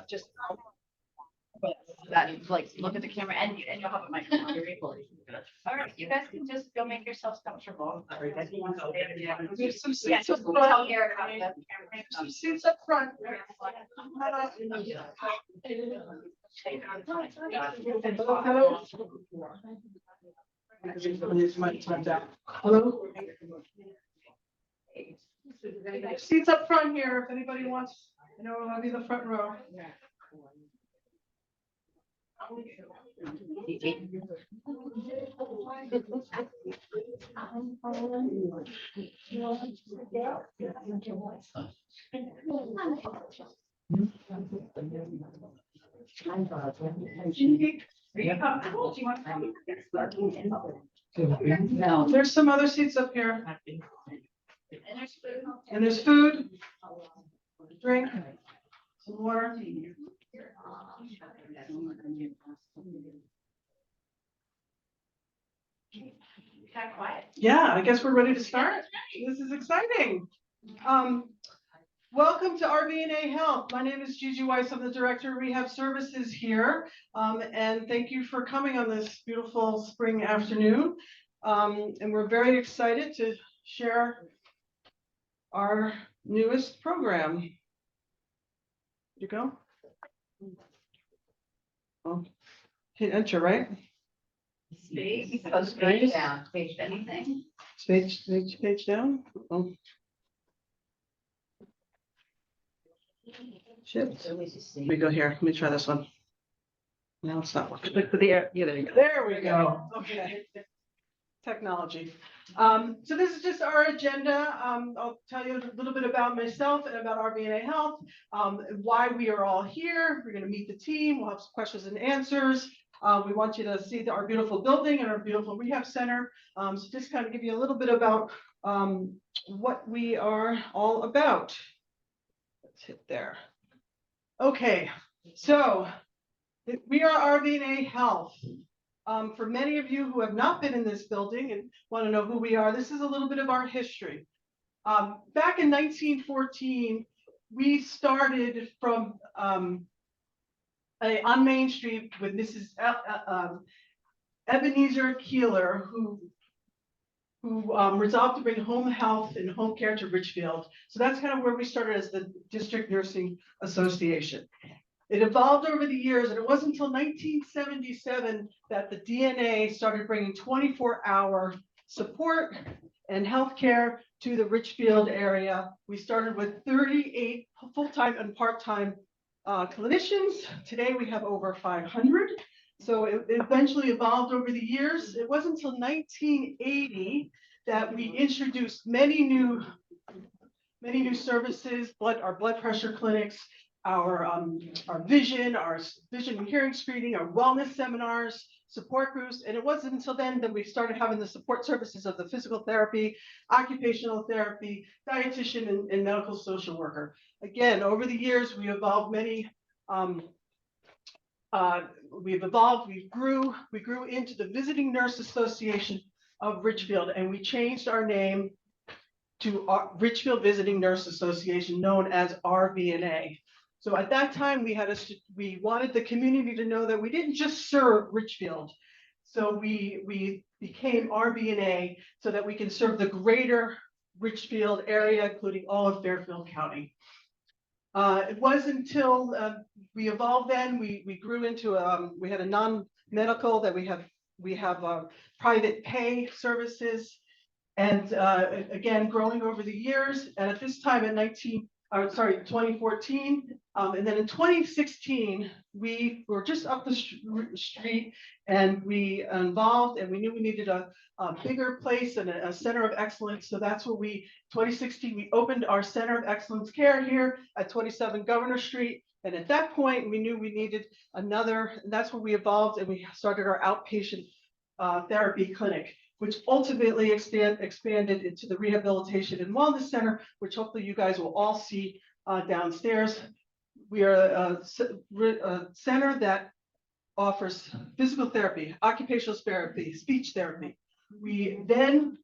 just that like look at the camera and you'll have a microphone. You're able. All right, you guys can just go make yourselves comfortable. There's some Yeah, seats up just front. tell Eric about that. Some seats up front. Hello. Hello. Seats up front here if anybody wants. I'll be the front row. No. There's some other seats up here. And there's food, drink, some water. Yeah, I guess we're ready to start. This is exciting. Welcome to RVNAhealth. My name is Gigi Weiss. I'm the Director of Rehab Services here. And thank you for coming on this beautiful spring afternoon. And we're very excited to share our newest program. You go. Oh, hit enter, right? Space, page down, page anything. Page down. Oh. Shit. We go here. Let me try this one. Now it's not working. Look for the air. Yeah, there you go. There we go. Okay. Technology. So this is just our agenda. I'll tell you a little bit about myself and about RVNAhealth, why we are all here. We're going to meet the team. We'll have some questions and answers. We want you to see our beautiful building and our beautiful rehab center. So just kind of give you a little bit about what we are all about. Let's hit there. Okay, so we are RVNAhealth. For many of you who have not been in this building and want to know who we are, this is a little bit of our history. Back in 1914, we started from on Main Street with Mrs. Ebenezer Keeler, who resolved to bring home health and home care to Richfield. So that's kind of where we started as the District Nursing Association. It evolved over the years, and it wasn't until 1977 that the DNA started bringing 24-hour support and healthcare to the Richfield area. We started with 38 full-time and part-time clinicians. Today we have over 500. So it eventually evolved over the years. It wasn't until 1980 that we introduced many new services, our blood pressure clinics, our vision and hearing screening, our wellness seminars, support groups. And it wasn't until then that we started having the support services of the physical therapy, occupational therapy, dietitian, and medical social worker. Again, over the years, we evolved many. We grew into the Visiting Nurse Association of Richfield, and we changed our name to Richfield Visiting Nurse Association, known as RVNA. So at that time, we wanted the community to know that we didn't just serve Richfield. So we became RVNA so that we can serve the greater Richfield area, including all of Fairfield County. It wasn't until we evolved then, we grew into we had a non-medical that we have private pay services, and again, growing over the years. And at this time in 2014, and then in 2016, we were just up the street, and we involved, and we knew we needed a bigger place and a center of excellence. So that's what 2016, we opened our Center of Excellence Care here at 27 Governor Street. And at that point, we knew we needed another, and that's when we evolved and we started our outpatient therapy clinic, which ultimately expanded into the Rehabilitation and Wellness Center, which hopefully you guys will all see downstairs. We are a center that offers physical therapy, occupational therapy, speech therapy. We then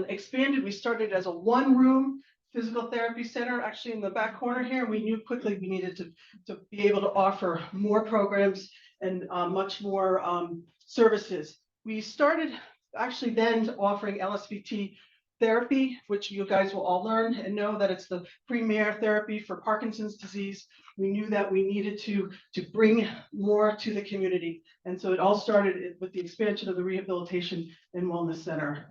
expanded. We started as a one-room physical therapy center, actually in the back corner here. We knew quickly we needed to be able to offer more programs and much more services. We started actually then offering LSVT therapy, which you guys will all learn and know that it's the premier therapy for Parkinson's disease. We knew that we needed to bring more to the community. And so it all started with the expansion of the Rehabilitation and Wellness Center.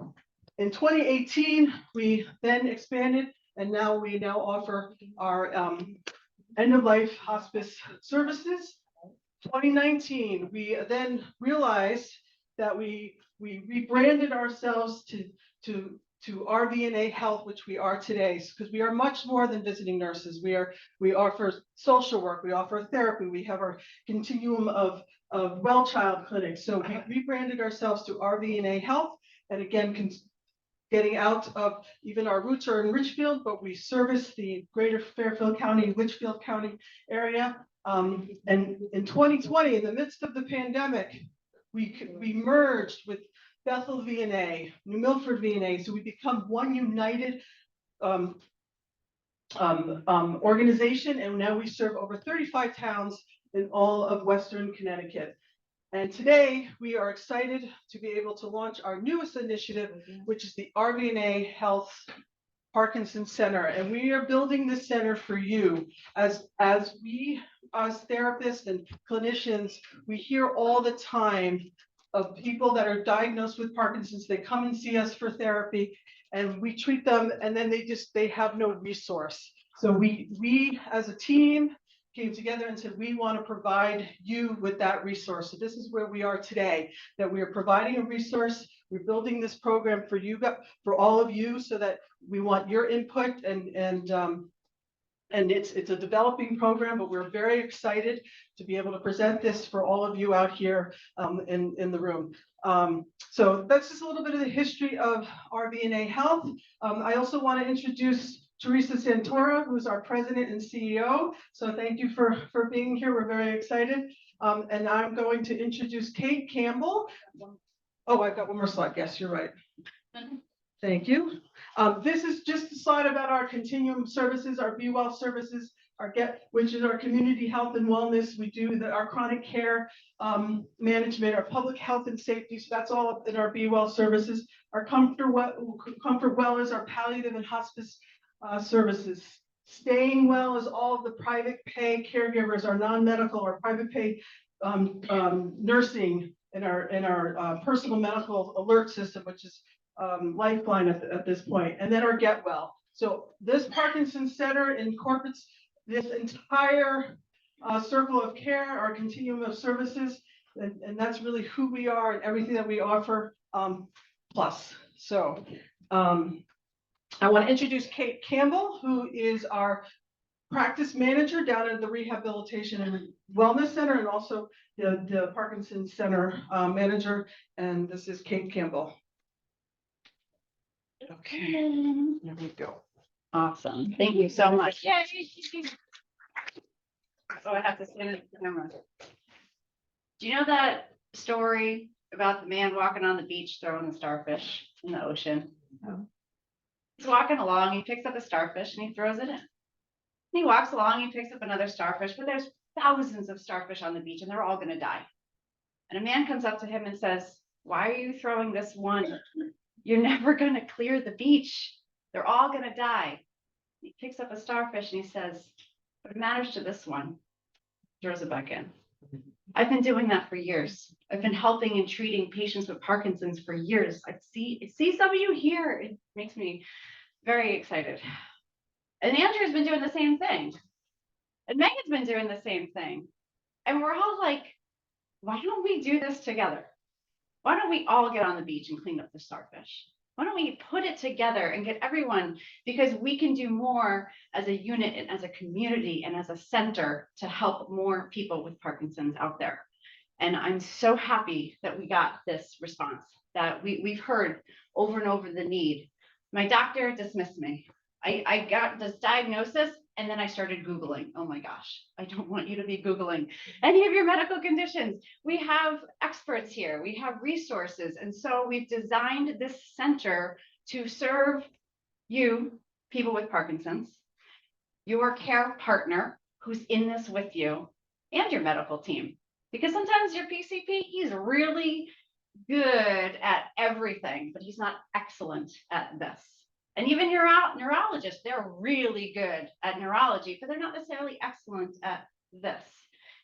In 2018, we then expanded, and now we offer our end-of-life hospice services. 2019, we then realized that we rebranded ourselves to RVNAhealth, which we are today, because we are much more than visiting nurses. We offer social work, we offer therapy, we have our continuum of well child clinics. So we rebranded ourselves to RVNAhealth, and again, getting out of even our roots are in Richfield, but we service the greater Fairfield County, Litchfield County area. And in 2020, in the midst of the pandemic, we merged with Bethel VNA, New Milford VNA, so we become one united organization, and now we serve over 35 towns in all of Western Connecticut. And today we are excited to be able to launch our newest initiative, which is the RVNAhealth Parkinson Center. And we are building this center for you as therapists and clinicians. We hear all the time of people that are diagnosed with Parkinson's. They come and see us for therapy, and we treat them, and then they have no resource. So we as a team came together and said, we want to provide you with that resource. So this is where we are today, that we are providing a resource. We're building this program for you, for all of you, so that we want your input, and it's a developing program, but we're very excited to be able to present this for all of you out here in the room. So that's just a little bit of the history of RVNAhealth. I also want to introduce Teresa Santora, who's our president and CEO. So thank you for being here. We're very excited. And I'm going to introduce Kate Campbell. Oh, I've got one more slide. Yes, you're right. Thank you. This is just a slide about our continuum services, our Be Well services, which is our community health and wellness. We do our chronic care management, our public health and safety. So that's all in our Be Well services. Our Comfort Well is our palliative and hospice services. Staying Well is all of the private pay caregivers, our non-medical or private pay nursing in our personal medical alert system, which is lifeline at this point. And then our Get Well. So this Parkinson Center incorporates this entire circle of care, our continuum of services, and that's really who we are and everything that we offer plus. So I want to introduce Kate Campbell, who is our practice manager down at the Rehabilitation and Wellness Center, and also the Parkinson Center manager. And this is Kate Campbell. Okay, there we go. Awesome. Thank you so much. Yay. Oh, I have to stand in the camera. Do you know that story about the man walking on the beach throwing the starfish in the ocean? No. He's walking along, he picks up a starfish and he throws it in. He walks along, he picks up another starfish, but there's thousands of starfish on the beach and they're all going to die. And a man comes up to him and says, "Why are you throwing this one? You're never going to clear the beach. They're all going to die." He picks up a starfish and he says, "But it matters to this one." Throws it back in. I've been doing that for years. I've been helping and treating patients with Parkinson's for years. I see some of you here. It makes me very excited. And Andrew's been doing the same thing. And Megan's been doing the same thing. And we're all like, why don't we do this together? Why don't we all get on the beach and clean up the starfish? Why don't we put it together and get everyone, because we can do more as a unit and as a community and as a center to help more people with Parkinson's out there. And I'm so happy that we got this response, that we've heard over and over the need. My doctor dismissed me. I got this diagnosis and then I started Googling. Oh my gosh, I don't want you to be Googling any of your medical conditions. We have experts here, we have resources. And so we've designed this center to serve you people with Parkinson's, your care partner who's in this with you, and your medical team. Because sometimes your PCP, he's really good at everything, but he's not excellent at this. And even your neurologists, they're really good at neurology, but they're not necessarily excellent at this.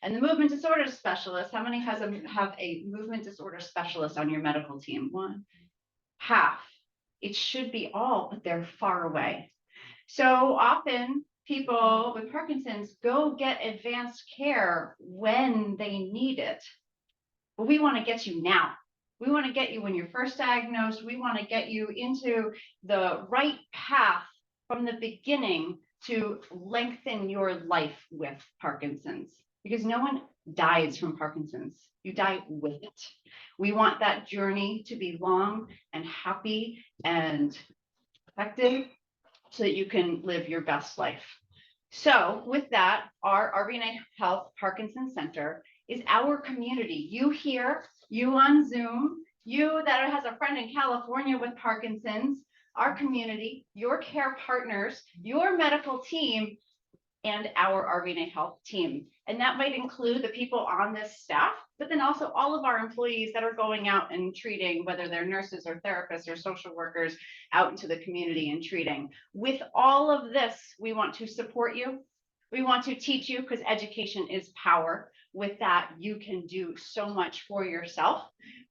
And the movement disorder specialist, how many have a movement disorder specialist on your medical team? One, half. It should be all, but they're far away. So often people with Parkinson's go get advanced care when they need it. But we want to get you now. We want to get you when you're first diagnosed. We want to get you into the right path from the beginning to lengthen your life with Parkinson's, because no one dies from Parkinson's. You die with it. We want that journey to be long and happy and effective so that you can live your best life. So with that, our RVNAhealth Parkinson Center is our community. You here, you on Zoom, you that has a friend in California with Parkinson's, our community, your care partners, your medical team, and our RVNAhealth team. And that might include the people on this staff, but then also all of our employees that are going out and treating, whether they're nurses or therapists or social workers, out into the community and treating. With all of this, we want to support you. We want to teach you, because education is power. With that, you can do so much for yourself.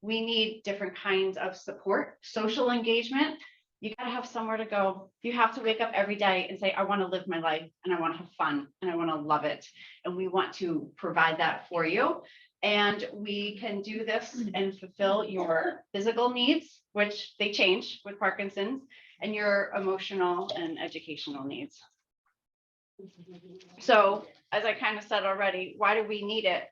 We need different kinds of support, social engagement. You got to have somewhere to go. You have to wake up every day and say, I want to live my life and I want to have fun and I want to love it. And we want to provide that for you. And we can do this and fulfill your physical needs, which they change with Parkinson's, and your emotional and educational needs. So as I kind of said already, why do we need it?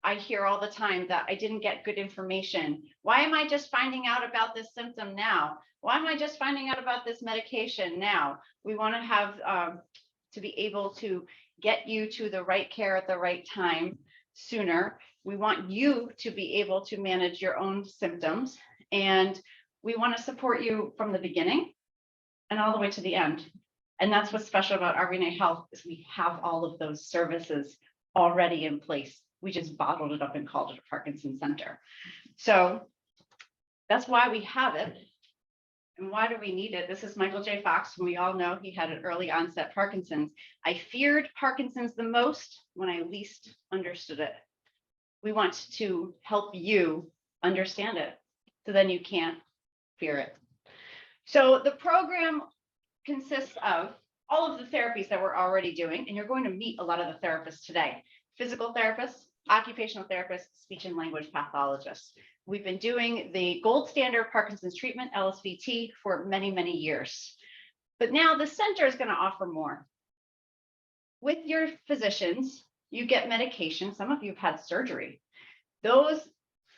I hear all the time that I didn't get good information. Why am I just finding out about this symptom now? Why am I just finding out about this medication now? We want to have to be able to get you to the right care at the right time sooner. We want you to be able to manage your own symptoms, and we want to support you from the beginning and all the way to the end. And that's what's special about RVNAhealth, is we have all of those services already in place. We just bottled it up and called it a Parkinson Center. So that's why we have it. And why do we need it? This is Michael J. Fox, who we all know he had an early onset Parkinson's. I feared Parkinson's the most when I least understood it. We want to help you understand it, so then you can't fear it. So the program consists of all of the therapies that we're already doing, and you're going to meet a lot of the therapists today. Physical therapists, occupational therapists, speech and language pathologists. We've been doing the gold standard Parkinson's treatment, LSVT, for many, many years. But now the center is going to offer more. With your physicians, you get medication. Some of you have had surgery. Those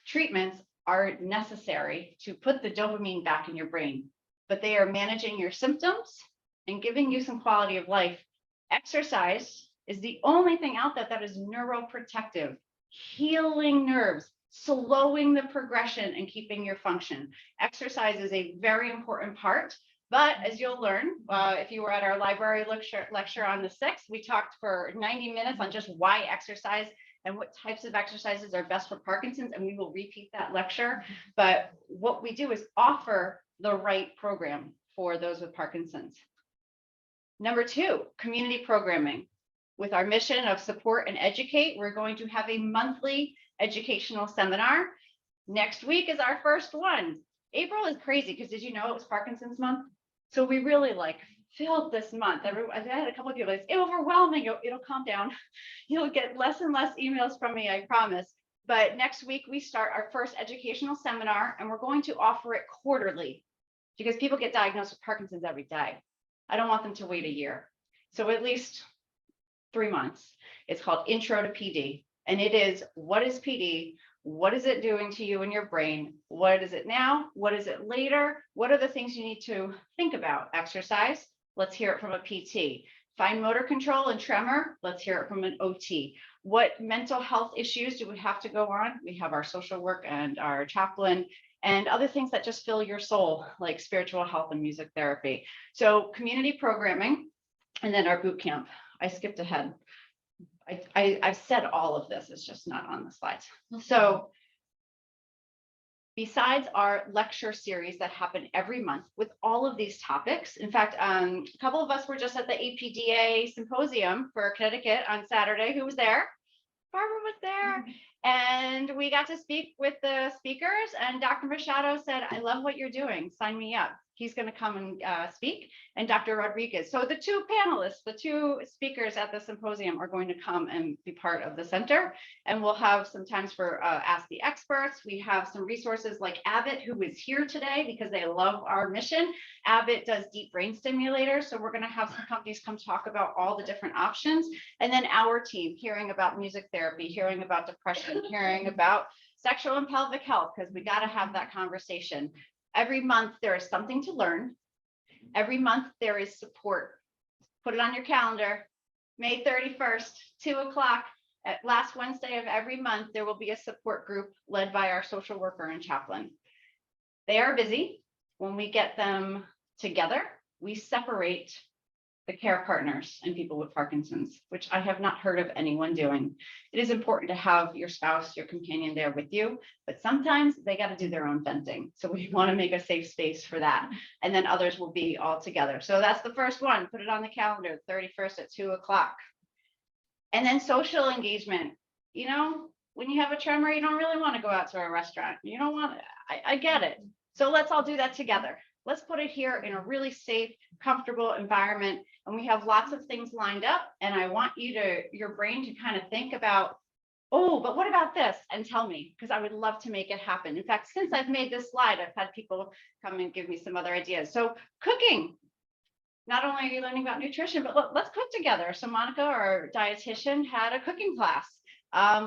treatments are necessary to put the dopamine back in your brain, but they are managing your symptoms and giving you some quality of life. Exercise is the only thing out there that is neuroprotective, healing nerves, slowing the progression and keeping your function. Exercise is a very important part, but as you'll learn, if you were at our library lecture on the 6th, we talked for 90 minutes on just why exercise and what types of exercises are best for Parkinson's, and we will repeat that lecture. But what we do is offer the right program for those with Parkinson's. Number 2, community programming. With our mission of support and educate, we're going to have a monthly educational seminar. Next week is our first one. April is crazy because did you know it was Parkinson's month? So we really filled this month. I had a couple of people, it's overwhelming. It'll calm down. You'll get less and less emails from me, I promise. But next week we start our first educational seminar, and we're going to offer it quarterly because people get diagnosed with Parkinson's every day. I don't want them to wait a year. So at least 3 months. It's called Intro to PD. And it is, what is PD? What is it doing to you and your brain? What is it now? What is it later? What are the things you need to think about? Exercise. Let's hear it from a PT. Fine motor control and tremor. Let's hear it from an OT. What mental health issues do we have to go on? We have our social work and our chaplain. and other things that just fill your soul, like spiritual health and music therapy. So community programming, and then our boot camp. I skipped ahead. I've said all of this, it's just not on the slides. So besides our lecture series that happen every month with all of these topics, in fact, a couple of us were just at the APDA symposium for Connecticut on Saturday. Who was there? Barbara was there. And we got to speak with the speakers, and Dr. Machado said, I love what you're doing. Sign me up. He's going to come and speak, and Dr. Rodriguez. So the two panelists, the two speakers at the symposium are going to come and be part of the center. And we'll have some times for Ask the Experts. We have some resources like Abbott, who is here today because they love our mission. Abbott does deep brain stimulators. So we're going to have some companies come talk about all the different options. And then our team hearing about music therapy, hearing about depression, hearing about sexual and pelvic health, because we got to have that conversation. Every month there is something to learn. Every month there is support. Put it on your calendar. May 31st, 2 o'clock, at last Wednesday of every month, there will be a support group led by our social worker and chaplain. They are busy. When we get them together, we separate the care partners and people with Parkinson's, which I have not heard of anyone doing. It is important to have your spouse, your companion there with you, but sometimes they got to do their own venting. So we want to make a safe space for that. And then others will be all together. So that's the first one. Put it on the calendar, 31st at 2 o'clock. And then social engagement. You know, when you have a tremor, you don't really want to go out to a restaurant. You don't want to, I get it. So let's all do that together. Let's put it here in a really safe, comfortable environment. And we have lots of things lined up. And I want your brain to kind of think about, oh, but what about this? And tell me, because I would love to make it happen. In fact, since I've made this slide, I've had people come and give me some other ideas. So cooking. Not only are you learning about nutrition, but let's cook together. So Monica, our dietitian, had a cooking class.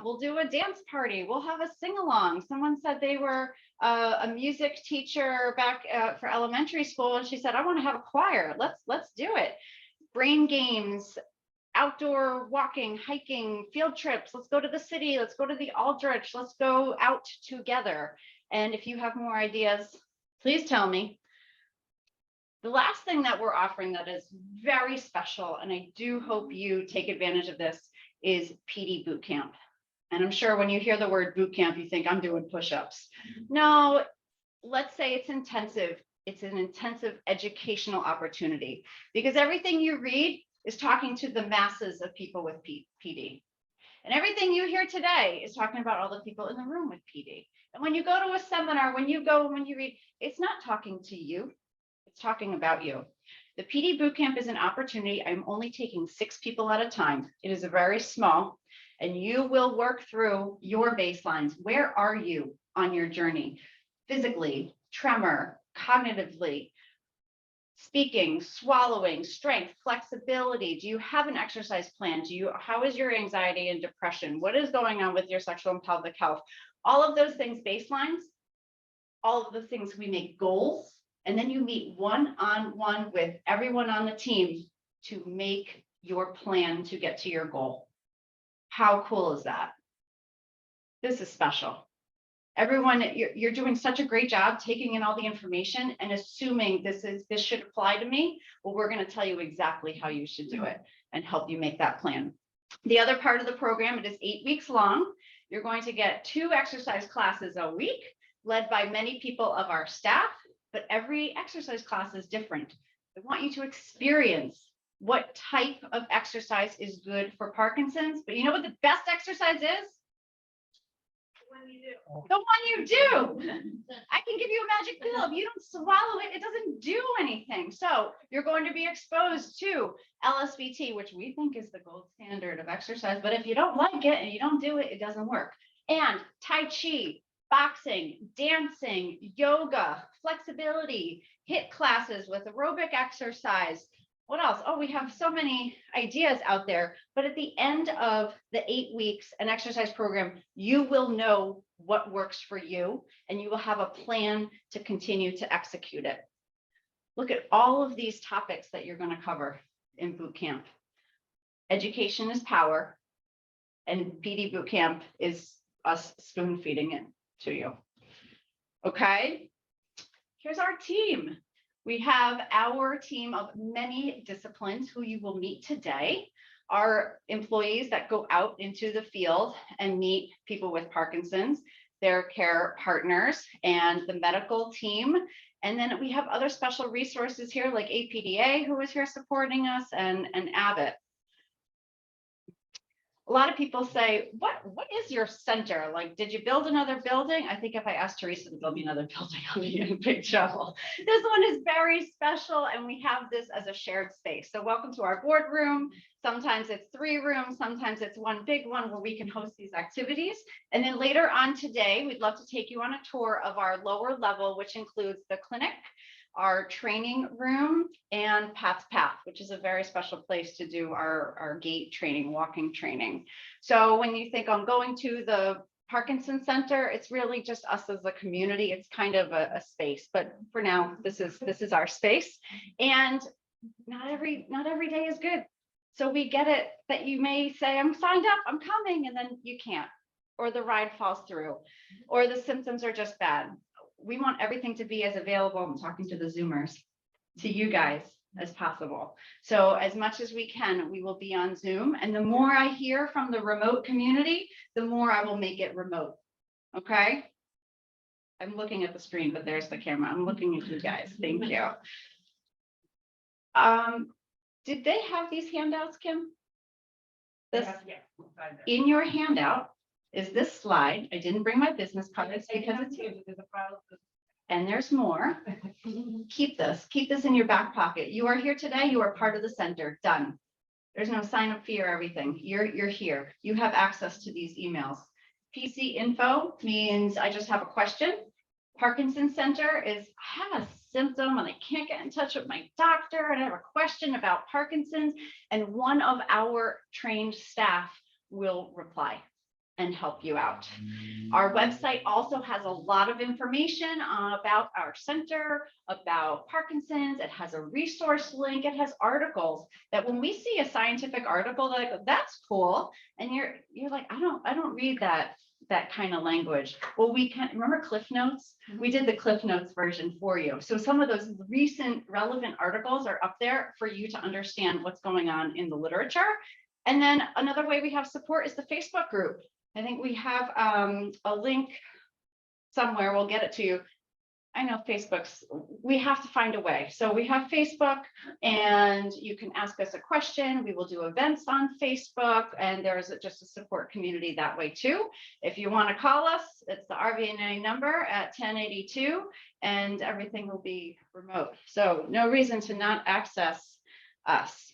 We'll do a dance party. We'll have a sing-along. Someone said they were a music teacher back for elementary school, and she said, I want to have a choir. Let's do it. Brain games, outdoor walking, hiking, field trips. Let's go to the city. Let's go to the Aldrich. Let's go out together. And if you have more ideas, please tell me. The last thing that we're offering that is very special, and I do hope you take advantage of this, is PD boot camp. And I'm sure when you hear the word boot camp, you think I'm doing push-ups. No, let's say it's intensive. It's an intensive educational opportunity, because everything you read is talking to the masses of people with PD. And everything you hear today is talking about all the people in the room with PD. And when you go to a seminar, when you read, it's not talking to you. It's talking about you. The PD Bootcamp is an opportunity. I'm only taking 6 people at a time. It is a very small, and you will work through your baselines. Where are you on your journey? Physically, tremor, cognitively, speaking, swallowing, strength, flexibility. Do you have an exercise plan? How is your anxiety and depression? What is going on with your sexual and pelvic health? All of those things, baselines, all of the things we make goals. And then you meet one-on-one with everyone on the team to make your plan to get to your goal. How cool is that? This is special. Everyone, you're doing such a great job taking in all the information and assuming this should apply to me. Well, we're going to tell you exactly how you should do it and help you make that plan. The other part of the program, it is 8 weeks long. You're going to get 2 exercise classes a week, led by many people of our staff. But every exercise class is different. I want you to experience what type of exercise is good for Parkinson's. But you know what the best exercise is? The one you do. I can give you a magic pill. If you don't swallow it, it doesn't do anything. So you're going to be exposed to LSVT, which we think is the gold standard of exercise. But if you don't like it and you don't do it, it doesn't work. And Tai Chi, boxing, dancing, yoga, flexibility, HIIT classes with aerobic exercise. What else? Oh, we have so many ideas out there. But at the end of the 8 weeks, an exercise program, you will know what works for you, and you will have a plan to continue to execute it. Look at all of these topics that you're going to cover in boot camp. Education is power, and PD boot camp is us spoon feeding it to you. Okay, here's our team. We have our team of many disciplines who you will meet today. Our employees that go out into the field and meet people with Parkinson's, their care partners, and the medical team. And then we have other special resources here like APDA, who is here supporting us, and Abbott. A lot of people say, what is your center? Like, did you build another building? I think if I asked Teresa to build me another building, I'll be in big trouble. This one is very special, and we have this as a shared space. So welcome to our boardroom. Sometimes it's 3 rooms, sometimes it's one big one where we can host these activities. And then later on today, we'd love to take you on a tour of our lower level, which includes the clinic, our training room, and Path, which is a very special place to do our gait training, walking training. So when you think I'm going to the Parkinson Center, it's really just us as a community. It's kind of a space, but for now, this is our space. And not every day is good. So we get it that you may say, I'm signed up, I'm coming, and then you can't, or the ride falls through, or the symptoms are just bad. We want everything to be as available, I'm talking to the Zoomers, to you guys as possible. So as much as we can, we will be on Zoom. And the more I hear from the remote community, the more I will make it remote. Okay. I'm looking at the screen, but there's the camera. I'm looking at you guys. Thank you. Did they have these handouts, Kim? This, in your handout is this slide. I didn't bring my business cards because it's here. And there's more. Keep this in your back pocket. You are here today. You are part of the center. Done. There's no sign up fee or everything. You're here. You have access to these emails. PC info means I just have a question. Parkinson Center is I have a symptom and I can't get in touch with my doctor and I have a question about Parkinson's, and one of our trained staff will reply and help you out. Our website also has a lot of information about our center, about Parkinson's. It has a resource link. It has articles that when we see a scientific article, like that's cool, and you're like, I don't read that kind of language. Well, we can remember Cliff Notes. We did the Cliff Notes version for you. So some of those recent relevant articles are up there for you to understand what's going on in the literature. And then another way we have support is the Facebook group. I think we have a link somewhere. We'll get it to you. I know Facebook's, we have to find a way. So we have Facebook, and you can ask us a question. We will do events on Facebook, and there's just a support community that way too. If you want to call us, it's the RVNA number at 1082, and everything will be remote. So no reason to not access us.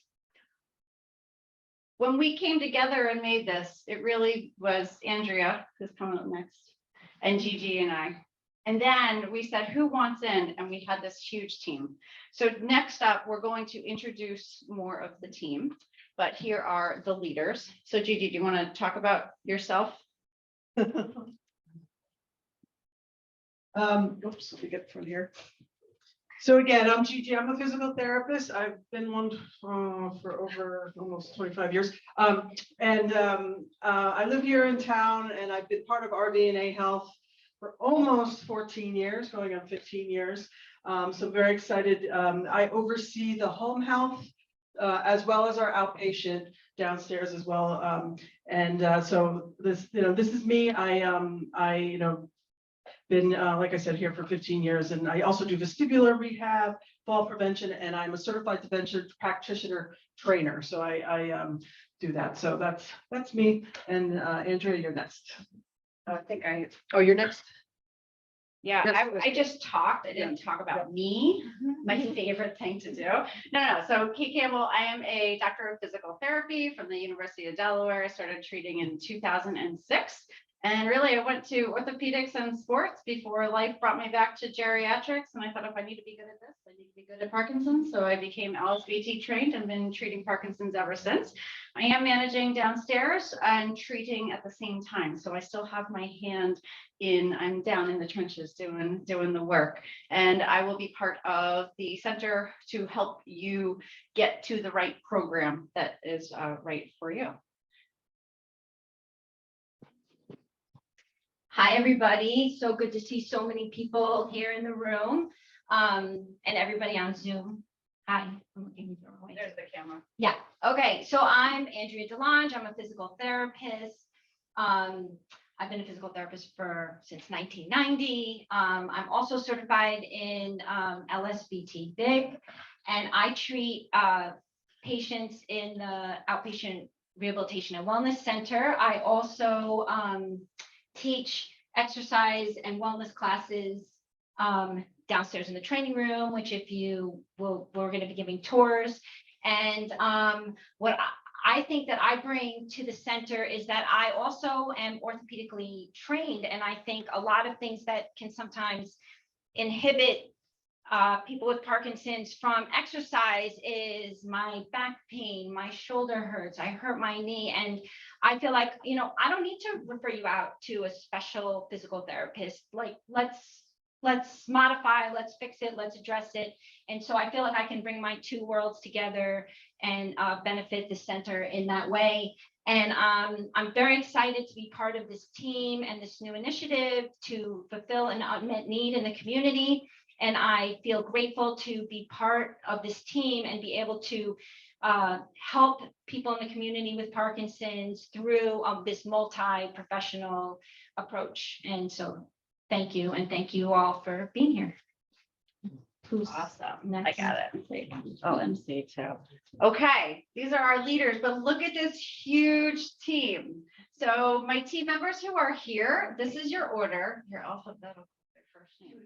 When we came together and made this, it really was Andrea, who's coming up next, and Gigi and I. And then we said, who wants in? And we had this huge team. So next up, we're going to introduce more of the team, but here are the leaders. So Gigi, do you want to talk about yourself? Oops, let me get from here. So again, I'm Gigi. I'm a physical therapist. I've been one for over almost 25 years. I live here in town, and I've been part of RVNAhealth for almost 14 years, going on 15 years. So very excited. I oversee the home health as well as our outpatient downstairs as well. So this is me. I been, like I said, here for 15 years, and I also do vestibular rehab, fall prevention, and I'm a certified dementia practitioner trainer. So I do that. So that's me. And Andrea, you're next. Oh, you're next. Yeah, I just talked. I didn't talk about me, my favorite thing to do. No. So Kate Campbell, I am a doctor of physical therapy from the University of Delaware. I started treating in 2006. And really, I went to orthopedics and sports before life brought me back to geriatrics. And I thought, if I need to be good at this, I need to be good at Parkinson's. So I became LSVT trained and been treating Parkinson's ever since. I am managing downstairs and treating at the same time. So I still have my hand in, I'm down in the trenches doing the work. And I will be part of the center to help you get to the right program that is right for you. Hi, everybody. So good to see so many people here in the room, and everybody on Zoom. Hi. I'm looking for a way. There's the camera. Yeah, okay, so I'm Andrea DeLange. I'm a physical therapist. I've been a physical therapist since 1990. I'm also certified in LSBT BIG, and I treat patients in the outpatient rehabilitation and wellness center. I also teach exercise and wellness classes downstairs in the training room, which if you will, we're going to be giving tours. And what I think that I bring to the center is that I also am orthopedically trained. And I think a lot of things that can sometimes inhibit people with Parkinson's from exercise is my back pain, my shoulder hurts, I hurt my knee. And I feel like, I don't need to refer you out to a special physical therapist. Like, let's modify, let's fix it, let's address it. And so I feel like I can bring my two worlds together and benefit the center in that way. And I'm very excited to be part of this team and this new initiative to fulfill an unmet need in the community. And I feel grateful to be part of this team and be able to help people in the community with Parkinson's through this multi-professional approach. And so thank you. And thank you all for being here. Who's Awesome. next? I got it. Oh, MC too. Okay, these are our leaders, but look at this huge team. So my team members who are here, this is your order, your alphabetical first name.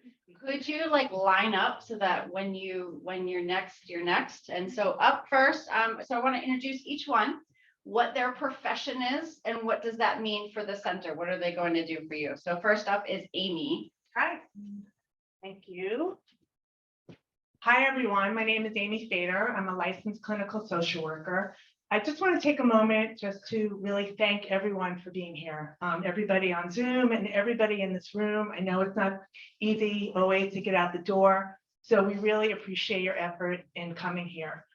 Could you like line up so that when you're next, you're next? And so up first, so I want to introduce each one, what their profession is, and what does that mean for the center? What are they going to do for you? So first up is Amy. Hi. Thank you. Hi, everyone. My name is Amy Fader. I'm a licensed clinical social worker. I just want to take a moment just to really thank everyone for being here. Everybody on Zoom and everybody in this room. I know it's not easy always to get out the door, so we really appreciate your effort in coming here.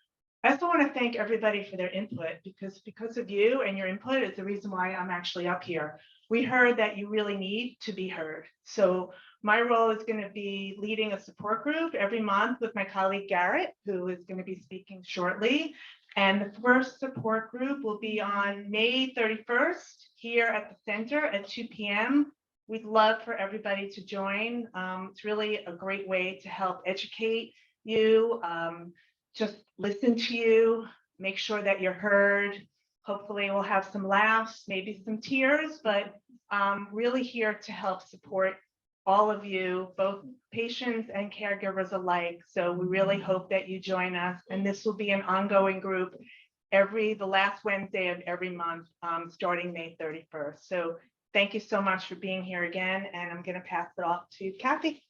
I also want to thank everybody for their input because of you and your input is the reason why I'm actually up here. We heard that you really need to be heard. So my role is going to be leading a support group every month with my colleague Garrett, who is going to be speaking shortly. And the first support group will be on May 31st here at the center at 2 p.m. We'd love for everybody to join. It's really a great way to help educate you, just listen to you, make sure that you're heard. Hopefully we'll have some laughs, maybe some tears, but really here to help support all of you, both patients and caregivers alike. So we really hope that you join us. And this will be an ongoing group the last Wednesday of every month, starting May 31st. So thank you so much for being here again. And I'm going to pass it off to Kathy.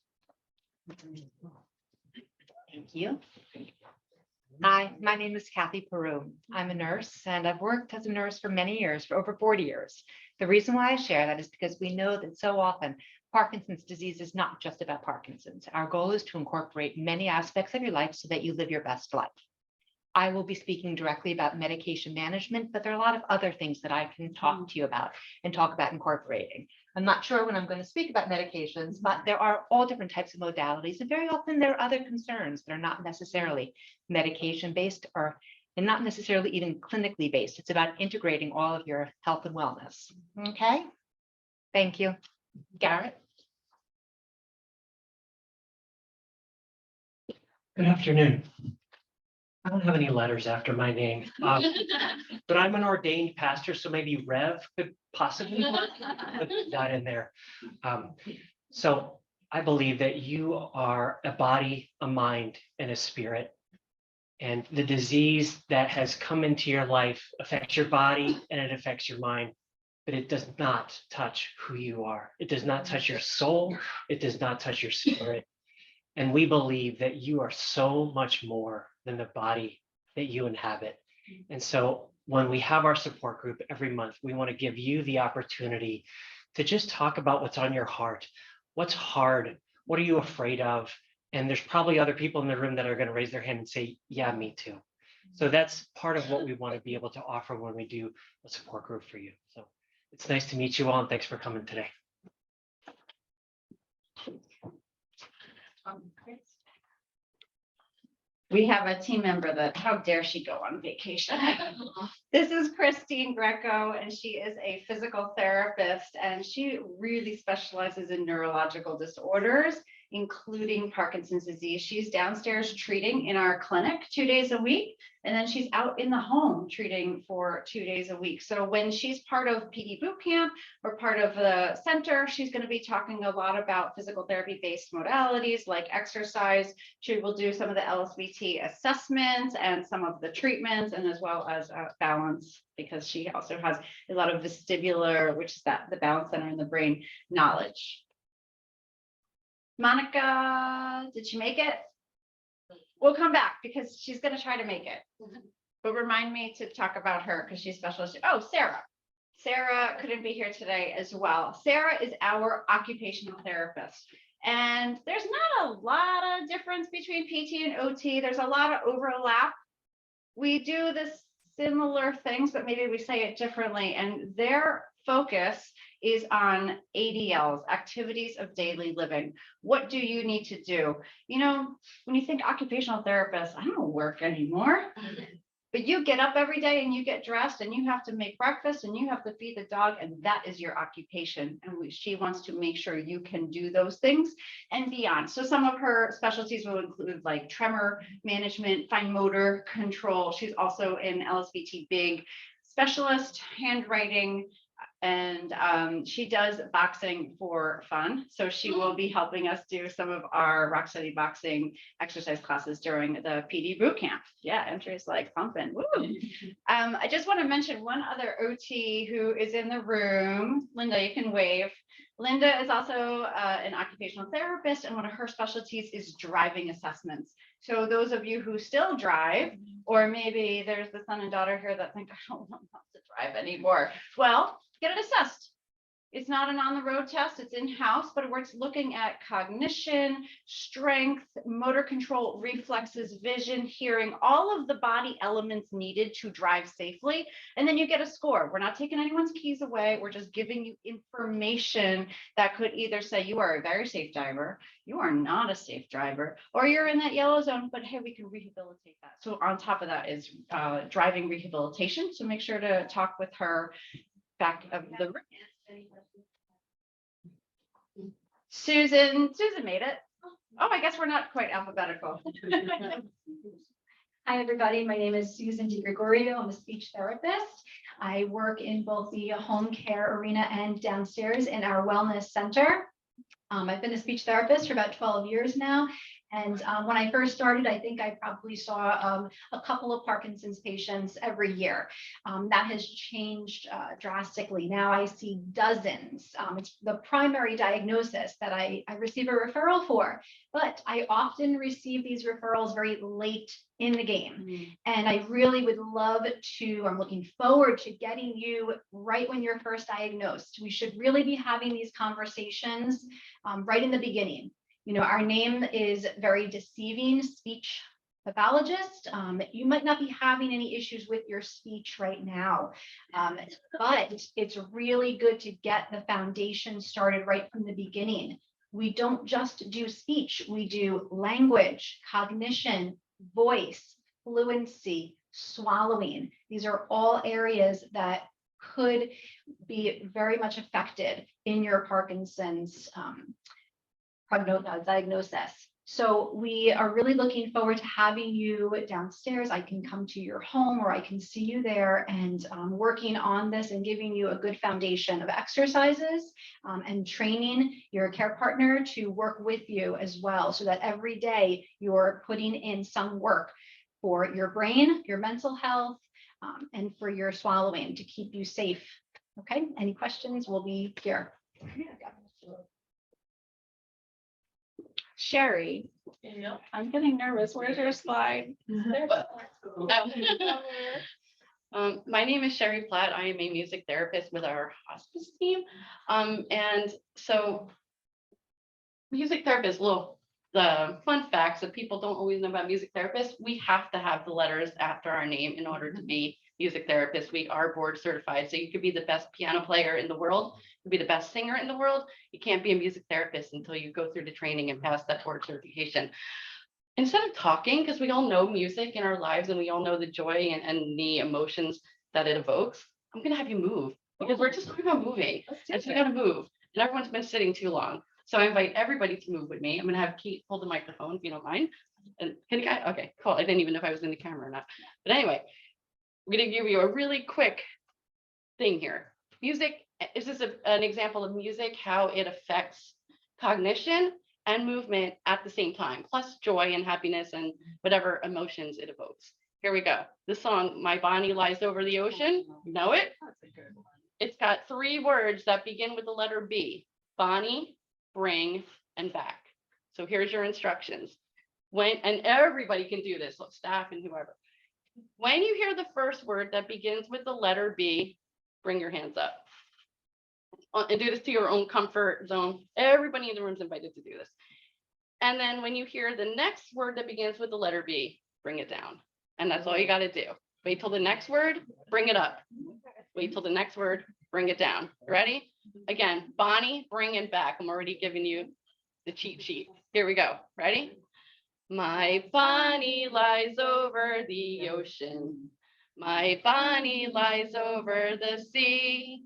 Thank you. Hi, my name is Kathy Peru. I'm a nurse and I've worked as a nurse for many years, for over 40 years. The reason why I share that is because we know that so often Parkinson's disease is not just about Parkinson's. Our goal is to incorporate many aspects of your life so that you live your best life. I will be speaking directly about medication management, but there are a lot of other things that I can talk to you about and talk about incorporating. I'm not sure when I'm going to speak about medications, but there are all different types of modalities. And very often there are other concerns that are not necessarily medication based and not necessarily even clinically based. It's about integrating all of your health and wellness. Okay. Thank you. Garrett. Good afternoon. I don't have any letters after my name, but I'm an ordained pastor, so maybe Rev could possibly put that in there. So I believe that you are a body, a mind, and a spirit. And the disease that has come into your life affects your body and it affects your mind, but it does not touch who you are. It does not touch your soul. It does not touch your spirit. And we believe that you are so much more than the body that you inhabit. And so when we have our support group every month, we want to give you the opportunity to just talk about what's on your heart. What's hard? What are you afraid of? And there's probably other people in the room that are going to raise their hand and say, yeah, me too. So that's part of what we want to be able to offer when we do a support group for you. So it's nice to meet you all and thanks for coming today. We have a team member that, how dare she go on vacation? This is Christine Greco, and she is a physical therapist, and she really specializes in neurological disorders, including Parkinson's disease. She's downstairs treating in our clinic 2 days a week, and then she's out in the home treating for 2 days a week. So when she's part of PD boot camp or part of the center, she's going to be talking a lot about physical therapy based modalities like exercise. She will do some of the LSVT assessments and some of the treatments, and as well as balance, because she also has a lot of vestibular, which is the balance center in the brain knowledge. Monica, did she make it? We'll come back because she's going to try to make it. But remind me to talk about her because she's special. Oh, Sarah. Sarah couldn't be here today as well. Sarah is our occupational therapist. And there's not a lot of difference between PT and OT. There's a lot of overlap. We do the similar things, but maybe we say it differently. And their focus is on ADLs, activities of daily living. What do you need to do? You know, when you think occupational therapist, I don't work anymore. But you get up every day and you get dressed and you have to make breakfast and you have to feed the dog, and that is your occupation. And she wants to make sure you can do those things and beyond. So some of her specialties will include like tremor management, fine motor control. She's also an LSVT big specialist, handwriting, and she does boxing for fun. So she will be helping us do some of our Rock Steady boxing exercise classes during the PD boot camp. Yeah, Andrea's like pumping. Woo. I just want to mention one other OT who is in the room. Linda, you can wave. Linda is also an occupational therapist, and one of her specialties is driving assessments. So those of you who still drive, or maybe there's the son and daughter here that think, I don't want to drive anymore. Well, get it assessed. It's not an on-the-road test, it's in-house, but we're looking at cognition, strength, motor control, reflexes, vision, hearing, all of the body elements needed to drive safely. And then you get a score. We're not taking anyone's keys away. We're just giving you information that could either say you are a very safe driver, you are not a safe driver, or you're in that yellow zone, but hey, we can rehabilitate that. So on top of that is driving rehabilitation. So make sure to talk with her back of the room. Susan made it. Oh, I guess we're not quite alphabetical. Hi, everybody. My name is Susan DiGregorio. I'm a speech therapist. I work in both the home care arena and downstairs in our wellness center. I've been a speech therapist for about 12 years now. And when I first started, I think I probably saw a couple of Parkinson's patients every year. That has changed drastically. Now I see dozens. It's the primary diagnosis that I receive a referral for, but I often receive these referrals very late in the game. And I really would love to, I'm looking forward to getting you right when you're first diagnosed. We should really be having these conversations right in the beginning. You know, our name is very deceiving, speech pathologist. You might not be having any issues with your speech right now, but it's really good to get the foundation started right from the beginning. We don't just do speech, we do language, cognition, voice, fluency, swallowing. These are all areas that could be very much affected in your Parkinson's diagnosis. So we are really looking forward to having you downstairs. I can come to your home or I can see you there, and working on this and giving you a good foundation of exercises and training your care partner to work with you as well, so that every day you're putting in some work for your brain, your mental health, and for your swallowing to keep you safe. Okay, any questions? We'll be here. Sherry, I'm getting nervous. Where's your slide? My name is Sherry Platt. I am a music therapist with our hospice team. And so music therapists, the fun facts that people don't always know about music therapists, we have to have the letters after our name in order to be music therapists. We are board certified. So you could be the best piano player in the world, you could be the best singer in the world. You can't be a music therapist until you go through the training and pass that board certification. Instead of talking, because we all know music in our lives and we all know the joy and the emotions that it evokes, I'm going to have you move because we're just talking about moving. And so we got to move. And everyone's been sitting too long. So I invite everybody to move with me. I'm going to have Kate hold the microphone if you don't mind. And can you guys? Okay, cool. I didn't even know if I was in the camera or not. But anyway, we're going to give you a really quick thing here. Music, is this an example of music, how it affects cognition and movement at the same time, plus joy and happiness and whatever emotions it evokes. Here we go. The song, My Bonnie Lies Over the Ocean. You know it? It's got 3 words that begin with the letter B: Bonnie, bring, and back. So here's your instructions. And everybody can do this, staff and whoever. When you hear the first word that begins with the letter B, bring your hands up. And do this to your own comfort zone. Everybody in the room is invited to do this. And then when you hear the next word that begins with the letter B, bring it down. And that's all you got to do. Wait till the next word, bring it up. Wait till the next word, bring it down. Ready? Again, Bonnie, bring it back. I'm already giving you the cheat sheet. Here we go. Ready? My Bonnie lies over the ocean. My Bonnie lies over the sea.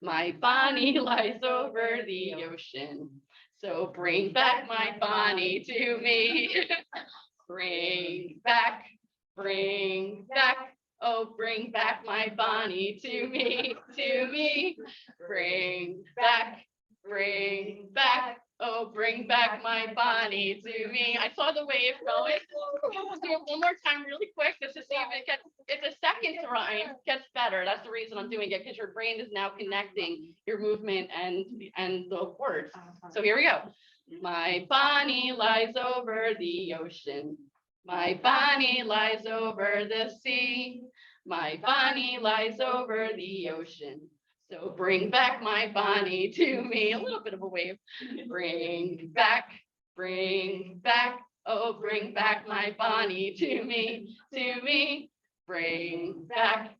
My Bonnie lies over the ocean. So bring back my Bonnie to me. Bring back, oh, bring back my Bonnie to me, Bring back, oh, bring back my Bonnie to me. I saw the wave going. We'll do it one more time really quick just to see if it gets, it's a second time, gets better. That's the reason I'm doing it, because your brain is now connecting your movement and the words. So here we go. My Bonnie lies over the ocean. My Bonnie lies over the sea. My Bonnie lies over the ocean. So bring back my Bonnie to me. A little bit of a wave. Bring back, oh, bring back my Bonnie to me, Bring back,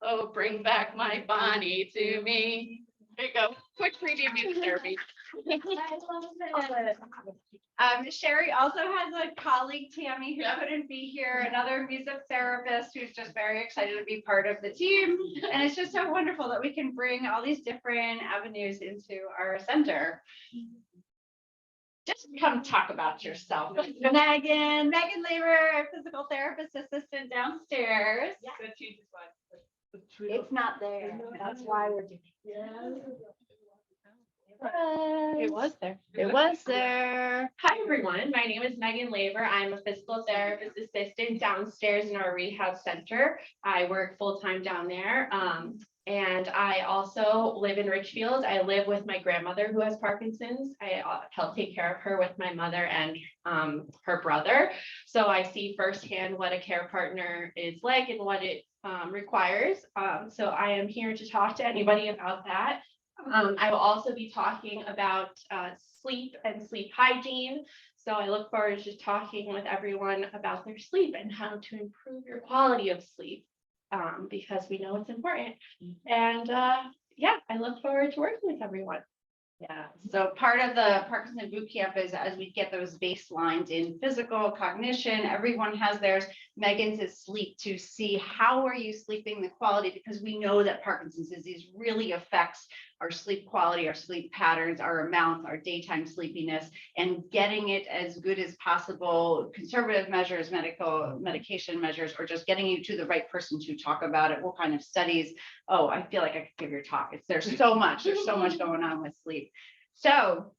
oh, bring back my Bonnie to me. There you go. Quick preview of music therapy. Sherry also has a colleague, Tammy, who couldn't be here, another music therapist who's just very excited to be part of the team. And it's just so wonderful that we can bring all these different avenues into our center. Just come talk about yourself. Megan Labor, physical therapist assistant downstairs. Yeah. It's not there. That's why we're doing it. It was there. It was there. Hi, everyone. My name is Megan Labor. I'm a physical therapist assistant downstairs in our rehab center. I work full-time down there. And I also live in Richfield. I live with my grandmother who has Parkinson's. I help take care of her with my mother and her brother. So I see firsthand what a care partner is like and what it requires. So I am here to talk to anybody about that. I will also be talking about sleep and sleep hygiene. So I look forward to talking with everyone about their sleep and how to improve your quality of sleep, because we know it's important. And yeah, I look forward to working with everyone. Yeah, so part of the Parkinson boot camp is as we get those baselines in physical cognition, everyone has theirs. Megan's is sleep, to see how are you sleeping, the quality, because we know that Parkinson's disease really affects our sleep quality, our sleep patterns, our amounts, our daytime sleepiness, and getting it as good as possible, conservative measures, medication measures, or just getting you to the right person to talk about it. What kind of studies? Oh, I feel like I could give your talk. There's so much going on with sleep. So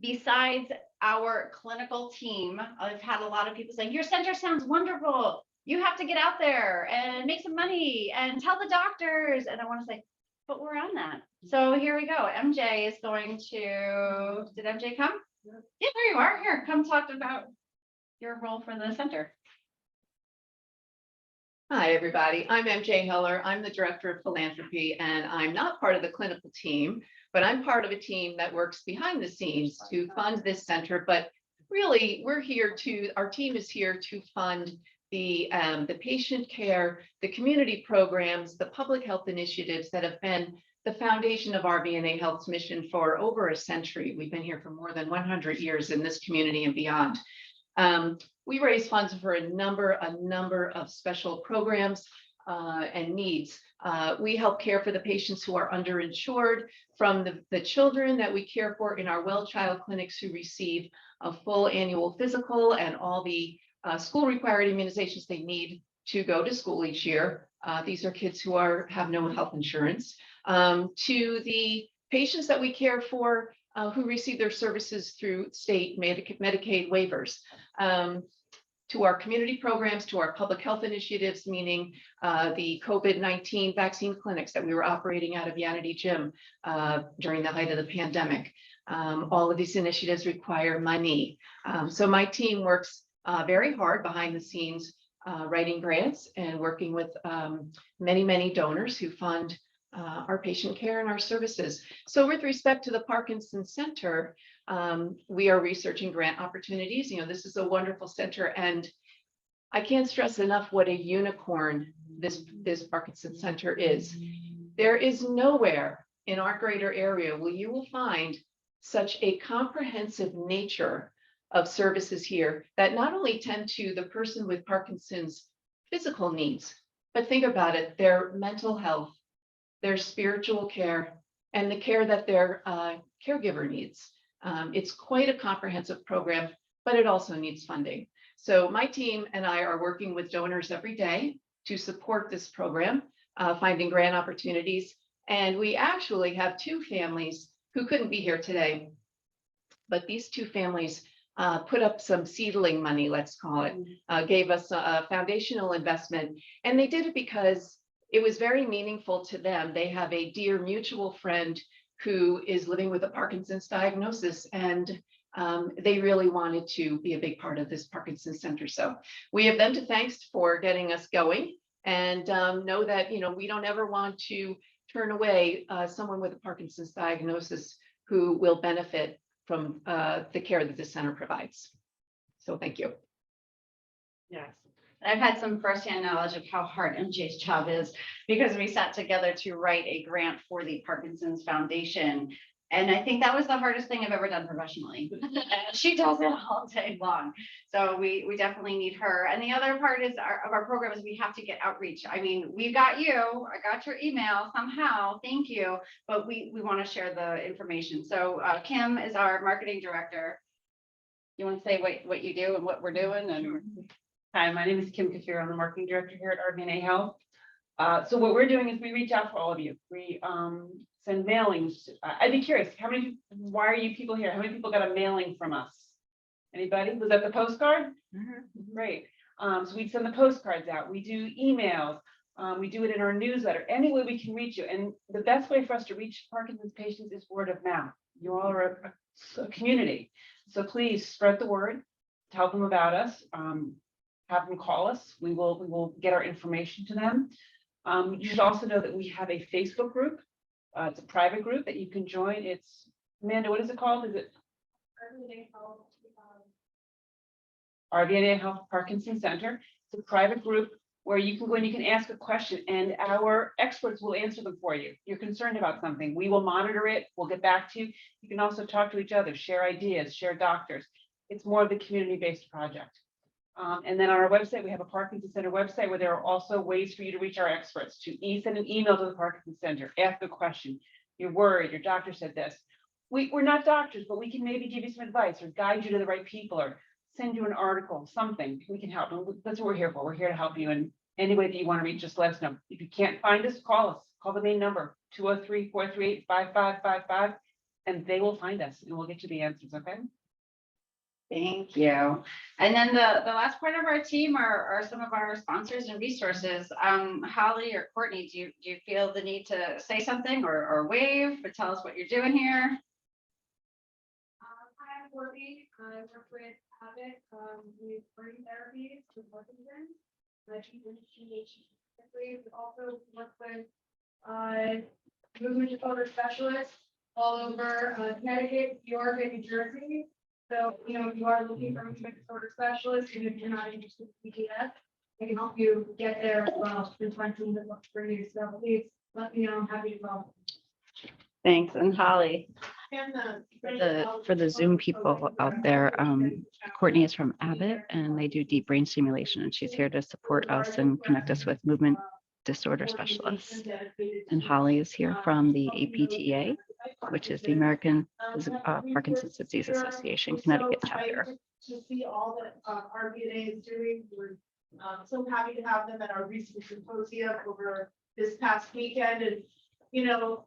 besides our clinical team, I've had a lot of people saying, your center sounds wonderful. You have to get out there and make some money and tell the doctors. And I want to say, but we're on that. So here we go. MJ is going to, did MJ come? Yeah, there you are. Here, come talk about your role for the center. Hi, everybody. I'm MJ Heller. I'm the Director of Philanthropy, and I'm not part of the clinical team, but I'm part of a team that works behind the scenes to fund this center. But really, we're here to, our team is here to fund the patient care, the community programs, the public health initiatives that have been the foundation of RVNA Health's mission for over a century. We've been here for more than 100 years in this community and beyond. We raise funds for a number of special programs and needs. We help care for the patients who are underinsured, from the children that we care for in our well child clinics who receive a full annual physical and all the school required immunizations they need to go to school each year. These are kids who have no health insurance, to the patients that we care for who receive their services through state Medicaid waivers, to our community programs, to our public health initiatives, meaning the COVID-19 vaccine clinics that we were operating out of Yanity Gym during the height of the pandemic. All of these initiatives require money. So my team works very hard behind the scenes, writing grants and working with many donors who fund our patient care and our services. So with respect to the Parkinson Center, we are researching grant opportunities. This is a wonderful center, and I can't stress enough what a unicorn this Parkinson Center is. There is nowhere in our greater area where you will find such a comprehensive nature of services here that not only tend to the person with Parkinson's physical needs, but think about it, their mental health, their spiritual care, and the care that their caregiver needs. It's quite a comprehensive program, but it also needs funding. So my team and I are working with donors every day to support this program, finding grant opportunities. And we actually have two families who couldn't be here today, but these two families put up some seedling money, let's call it, gave us a foundational investment. And they did it because it was very meaningful to them. They have a dear mutual friend who is living with a Parkinson's diagnosis, and they really wanted to be a big part of this Parkinson's Center. So we have them to thank for getting us going, and know that we don't ever want to turn away someone with a Parkinson's diagnosis who will benefit from the care that the center provides. So thank you. Yes. I've had some firsthand knowledge of how hard MJ's job is, because we sat together to write a grant for the Parkinson's Foundation. And I think that was the hardest thing I've ever done professionally. She does it all day long. So we definitely need her. And the other part is of our program is we have to get outreach. I mean, we got you, I got your email somehow, thank you, but we want to share the information. So Kim is our marketing director. You want to say what you do and what we're doing? And Hi, my name is Kim Kafir. I'm the marketing director here at RVNAhealth. So what we're doing is we reach out for all of you. We send mailings. I'd be curious, why are you people here? How many people got a mailing from us? Anybody? Was that the postcard? Great. So we send the postcards out. We do emails. We do it in our newsletter. Any way we can reach you. And the best way for us to reach Parkinson's patients is word of mouth. You all are a community. So please spread the word, tell them about us. Have them call us. We will get our information to them. You should also know that we have a Facebook group. It's a private group that you can join. It's, Amanda, what is it called? Is it RVNA Health Parkinson Center? It's a private group where you can go and you can ask a question, and our experts will answer them for you. You're concerned about something, we will monitor it. We'll get back to you. You can also talk to each other, share ideas, share doctors. It's more of a community-based project. And then on our website, we have a Parkinson Center website where there are also ways for you to reach our experts, to send an email to the Parkinson Center, ask a question. You're worried, your doctor said this. We're not doctors, but we can maybe give you some advice or guide you to the right people or send you an article, something. We can help. That's what we're here for. We're here to help you in any way that you want to reach us. Let us know. If you can't find us, call us. Call the main number, 203-438-5555, and they will find us and we'll get you the answers, okay? thank you. And then the last part of our team are some of our sponsors and resources. Holly or Courtney, do you feel the need to say something or wave, but tell us what you're doing here? Hi, I'm Courtney. I work with Abbott with brain therapies with Parkinson. We also work with movement disorder specialists all over Connecticut, New York, and New Jersey. So, if you are looking for a movement disorder specialist, even if you're not interested in PDS, I can help you get there as well. Been finding the book for you, so please let me know. I'm happy to help. Thanks. And Holly. For the Zoom people out there, Courtney is from Abbott and they do deep brain stimulation and she's here to support us and connect us with movement disorder specialists. And Holly is here from the APTA, which is the American Parkinson's Disease Association Connecticut chapter. To see all that RVNA is doing, we're so happy to have them at our recent symposium over this past weekend. And, you know,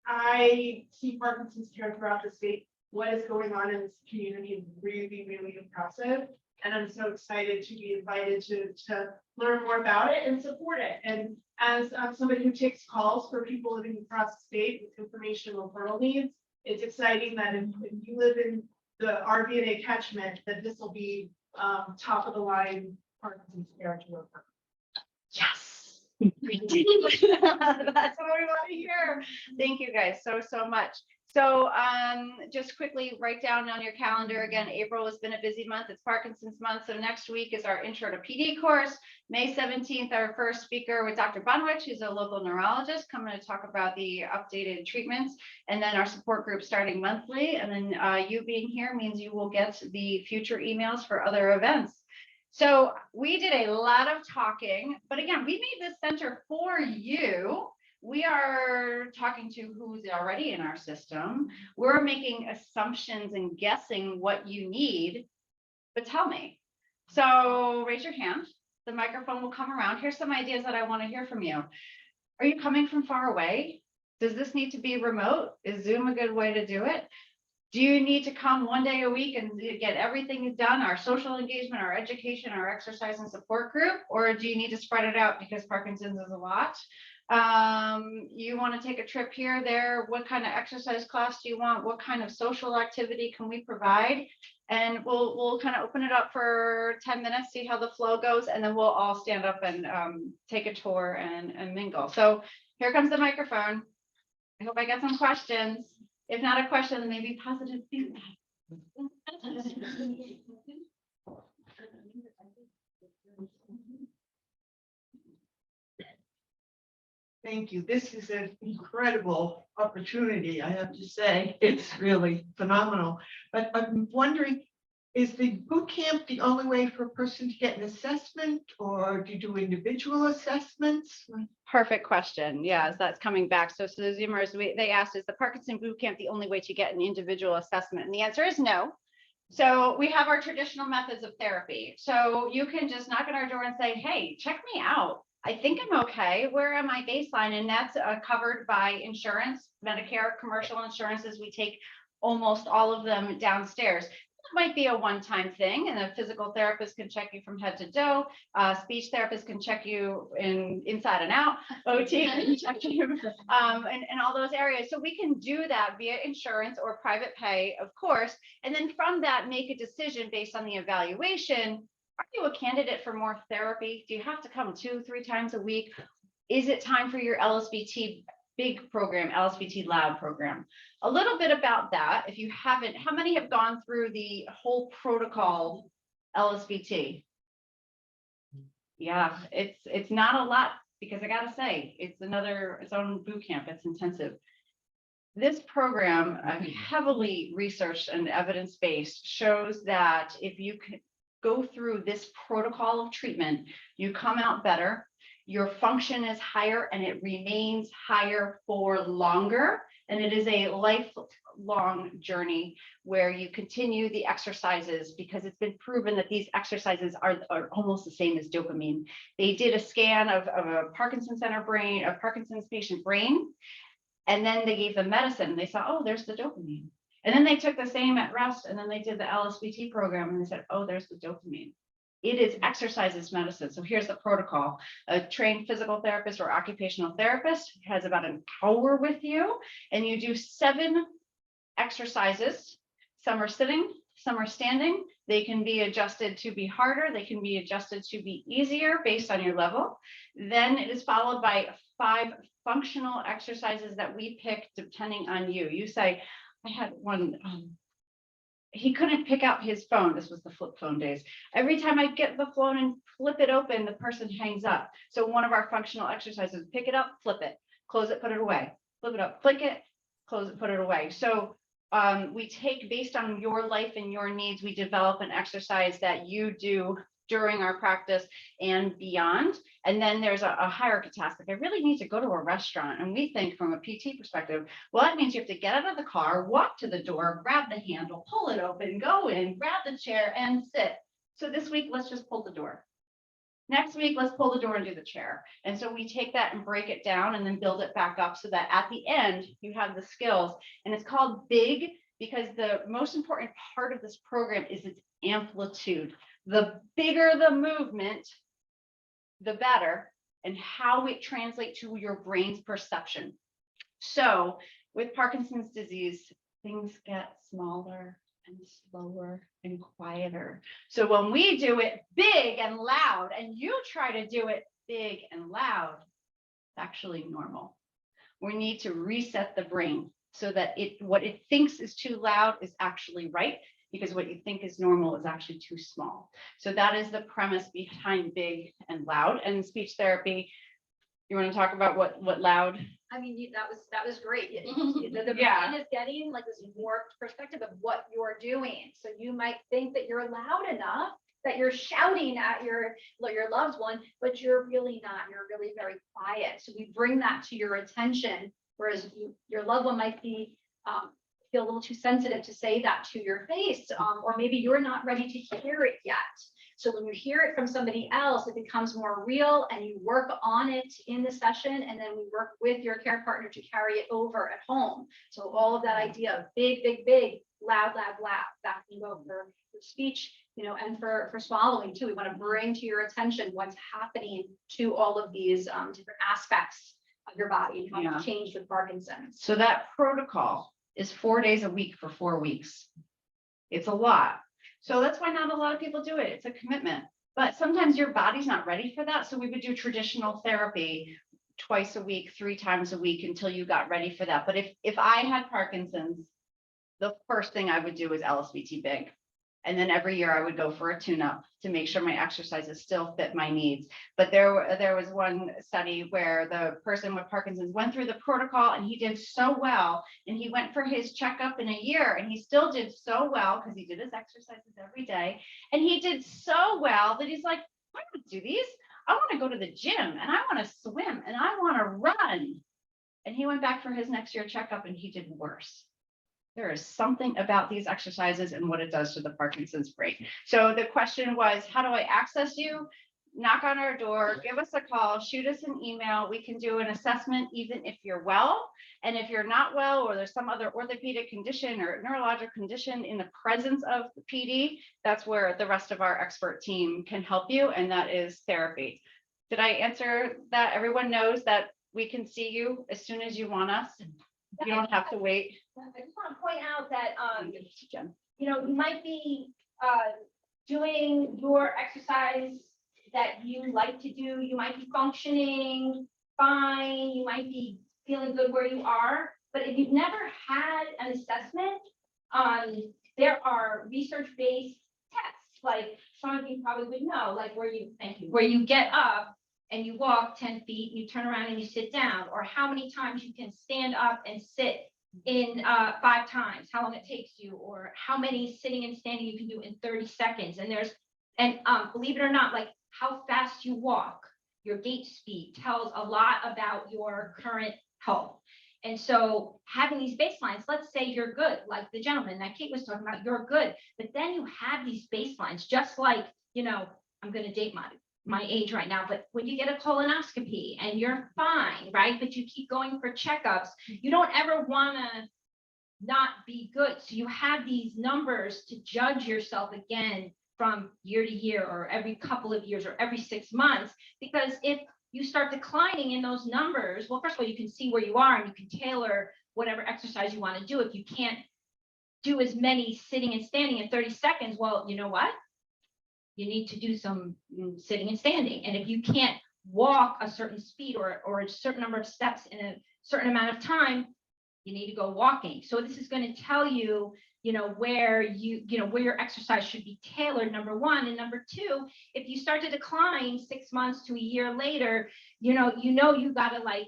I see Parkinson's care throughout the state. What is going on in this community is really, really impressive. And I'm so excited to be invited to learn more about it and support it. And as somebody who takes calls for people living across the state with information and referral needs, it's exciting that if you live in the RVNA catchment, that this will be top of the line Parkinson's care to work. Yes. That's what we want to hear. Thank you guys so much. So just quickly write down on your calendar again, April has been a busy month. It's Parkinson's month. So next week is our intro to PD course. May 17th, our first speaker with Dr. Bunwich, who's a local neurologist, coming to talk about the updated treatments. And then our support group starting monthly. And then you being here means you will get the future emails for other events. So we did a lot of talking, but again, we made this center for you. We are talking to who's already in our system. We're making assumptions and guessing what you need, but tell me. So raise your hand. The microphone will come around. Here's some ideas that I want to hear from you. Are you coming from far away? Does this need to be remote? Is Zoom a good way to do it? Do you need to come one day a week and get everything done, our social engagement, our education, our exercise and support group? Or do you need to spread it out because Parkinson's is a lot? You want to take a trip here, there? What kind of exercise class do you want? What kind of social activity can we provide? And we'll kind of open it up for 10 minutes, see how the flow goes, and then we'll all stand up and take a tour and mingle. So here comes the microphone. I hope I get some questions. If not a question, then maybe positive feedback. Thank you. This is an incredible opportunity, I have to say. It's really phenomenal. But I'm wondering, is the boot camp the only way for a person to get an assessment, or do you do individual assessments? Perfect question. Yes, that's coming back. So the Zoomers, they asked, is the Parkinson boot camp the only way to get an individual assessment? And the answer is no. So we have our traditional methods of therapy. So you can just knock on our door and say, hey, check me out. I think I'm okay. Where am I baseline? And that's covered by insurance, Medicare, commercial insurances. We take almost all of them downstairs. It might be a one-time thing, and a physical therapist can check you from head to toe. Speech therapist can check you inside and out. OT can check you and all those areas. So we can do that via insurance or private pay, of course. And then from that, make a decision based on the evaluation. Are you a candidate for more therapy? Do you have to come 2-3 times a week? Is it time for your LSVT big program, LSVT lab program? A little bit about that. If you haven't, how many have gone through the whole protocol LSVT? Yeah, it's not a lot, because I gotta say, it's its own boot camp. It's intensive. This program, heavily researched and evidence-based, shows that if you can go through this protocol of treatment, you come out better, your function is higher, and it remains higher for longer. And it is a lifelong journey where you continue the exercises, because it's been proven that these exercises are almost the same as dopamine. They did a scan of a Parkinson's patient brain, and then they gave them medicine, and they saw, oh, there's the dopamine. And then they took the same at rest, and then they did the LSVT program, and they said, oh, there's the dopamine. It is exercises medicine. So here's the protocol. A trained physical therapist or occupational therapist has about an hour with you, and you do 7 exercises. Some are sitting, some are standing. They can be adjusted to be harder. They can be adjusted to be easier based on your level. Then it is followed by 5 functional exercises that we pick depending on you. You say, I had one he couldn't pick up his phone. This was the flip phone days. Every time I get the phone and flip it open, the person hangs up. So one of our functional exercises, pick it up, flip it, close it, put it away, flip it up, click it, close it, put it away. So we take, based on your life and your needs, we develop an exercise that you do during our practice and beyond. And then there's a hierarchy task. Like I really need to go to a restaurant. And we think from a PT perspective, well, that means you have to get out of the car, walk to the door, grab the handle, pull it open, go in, grab the chair and sit. So this week, let's just pull the door. Next week, let's pull the door and do the chair. And so we take that and break it down and then build it back up so that at the end you have the skills. And it's called BIG because the most important part of this program is its amplitude. The bigger the movement, the better, and how it translates to your brain's perception. So with Parkinson's disease, things get smaller and slower and quieter. So when we do it big and loud, and you try to do it big and loud, it's actually normal. We need to reset the brain so that what it thinks is too loud is actually right, because what you think is normal is actually too small. So that is the premise behind big and loud. And speech therapy, you want to talk about what loud? I mean, that was great. The Yeah. brain is getting like this warped perspective of what you're doing. So you might think that you're loud enough, that you're shouting at your loved one, but you're really not. You're really very quiet. So we bring that to your attention, whereas your loved one might be feel a little too sensitive to say that to your face, or maybe you're not ready to hear it yet. So when you hear it from somebody else, it becomes more real and you work on it in the session. And then we work with your care partner to carry it over at home. So all of that idea of big, big, big, loud, loud, loud, that can go for speech, and for swallowing too. We want to bring to your attention what's happening to all of these different aspects of your body and how it's changed with Parkinson's. So that protocol is 4 days a week for 4 weeks. It's a lot. So that's why not a lot of people do it. It's a commitment, but sometimes your body's not ready for that. So we would do traditional therapy twice a week, 3 times a week until you got ready for that. But if I had Parkinson's, the first thing I would do is LSVT big. And then every year I would go for a tune-up to make sure my exercises still fit my needs. But there was one study where the person with Parkinson's went through the protocol and he did so well. And he went for his checkup in a year and he still did so well because he did his exercises every day. And he did so well that he's like, I want to do these. I want to go to the gym and I want to swim and I want to run. And he went back for his next year checkup and he did worse. There is something about these exercises and what it does to the Parkinson's brain. So the question was, how do I access you? Knock on our door, give us a call, shoot us an email. We can do an assessment even if you're well. And if you're not well, or there's some other orthopedic condition or neurological condition in the presence of the PD, that's where the rest of our expert team can help you. And that is therapy. Did I answer that? Everyone knows that we can see you as soon as you want us. You don't have to wait. I just want to point out that, you might be doing your exercise that you like to do. You might be functioning fine. You might be feeling good where you are. But if you've never had an assessment, there are research-based tests, like some of you probably would know, like where you get up and you walk 10 feet, you turn around and you sit down, or how many times you can stand up and sit in 5 times, how long it takes you, or how many sitting and standing you can do in 30 seconds. And believe it or not, like how fast you walk, your gait speed tells a lot about your current health. And so having these baselines, let's say you're good, like the gentleman that Kate was talking about, you're good, but then you have these baselines, just like, I'm going to date my age right now, but when you get a colonoscopy and you're fine, right? But you keep going for checkups, you don't ever want to not be good. So you have these numbers to judge yourself again from year to year, or every couple of years, or every 6 months, because if you start declining in those numbers, well, first of all, you can see where you are and you can tailor whatever exercise you want to do. If you can't do as many sitting and standing in 30 seconds, well, you know what? You need to do some sitting and standing. And if you can't walk a certain speed or a certain number of steps in a certain amount of time, you need to go walking. So this is going to tell you, where where your exercise should be tailored, number one. And number two, if you start to decline 6 months to a year later, you got to like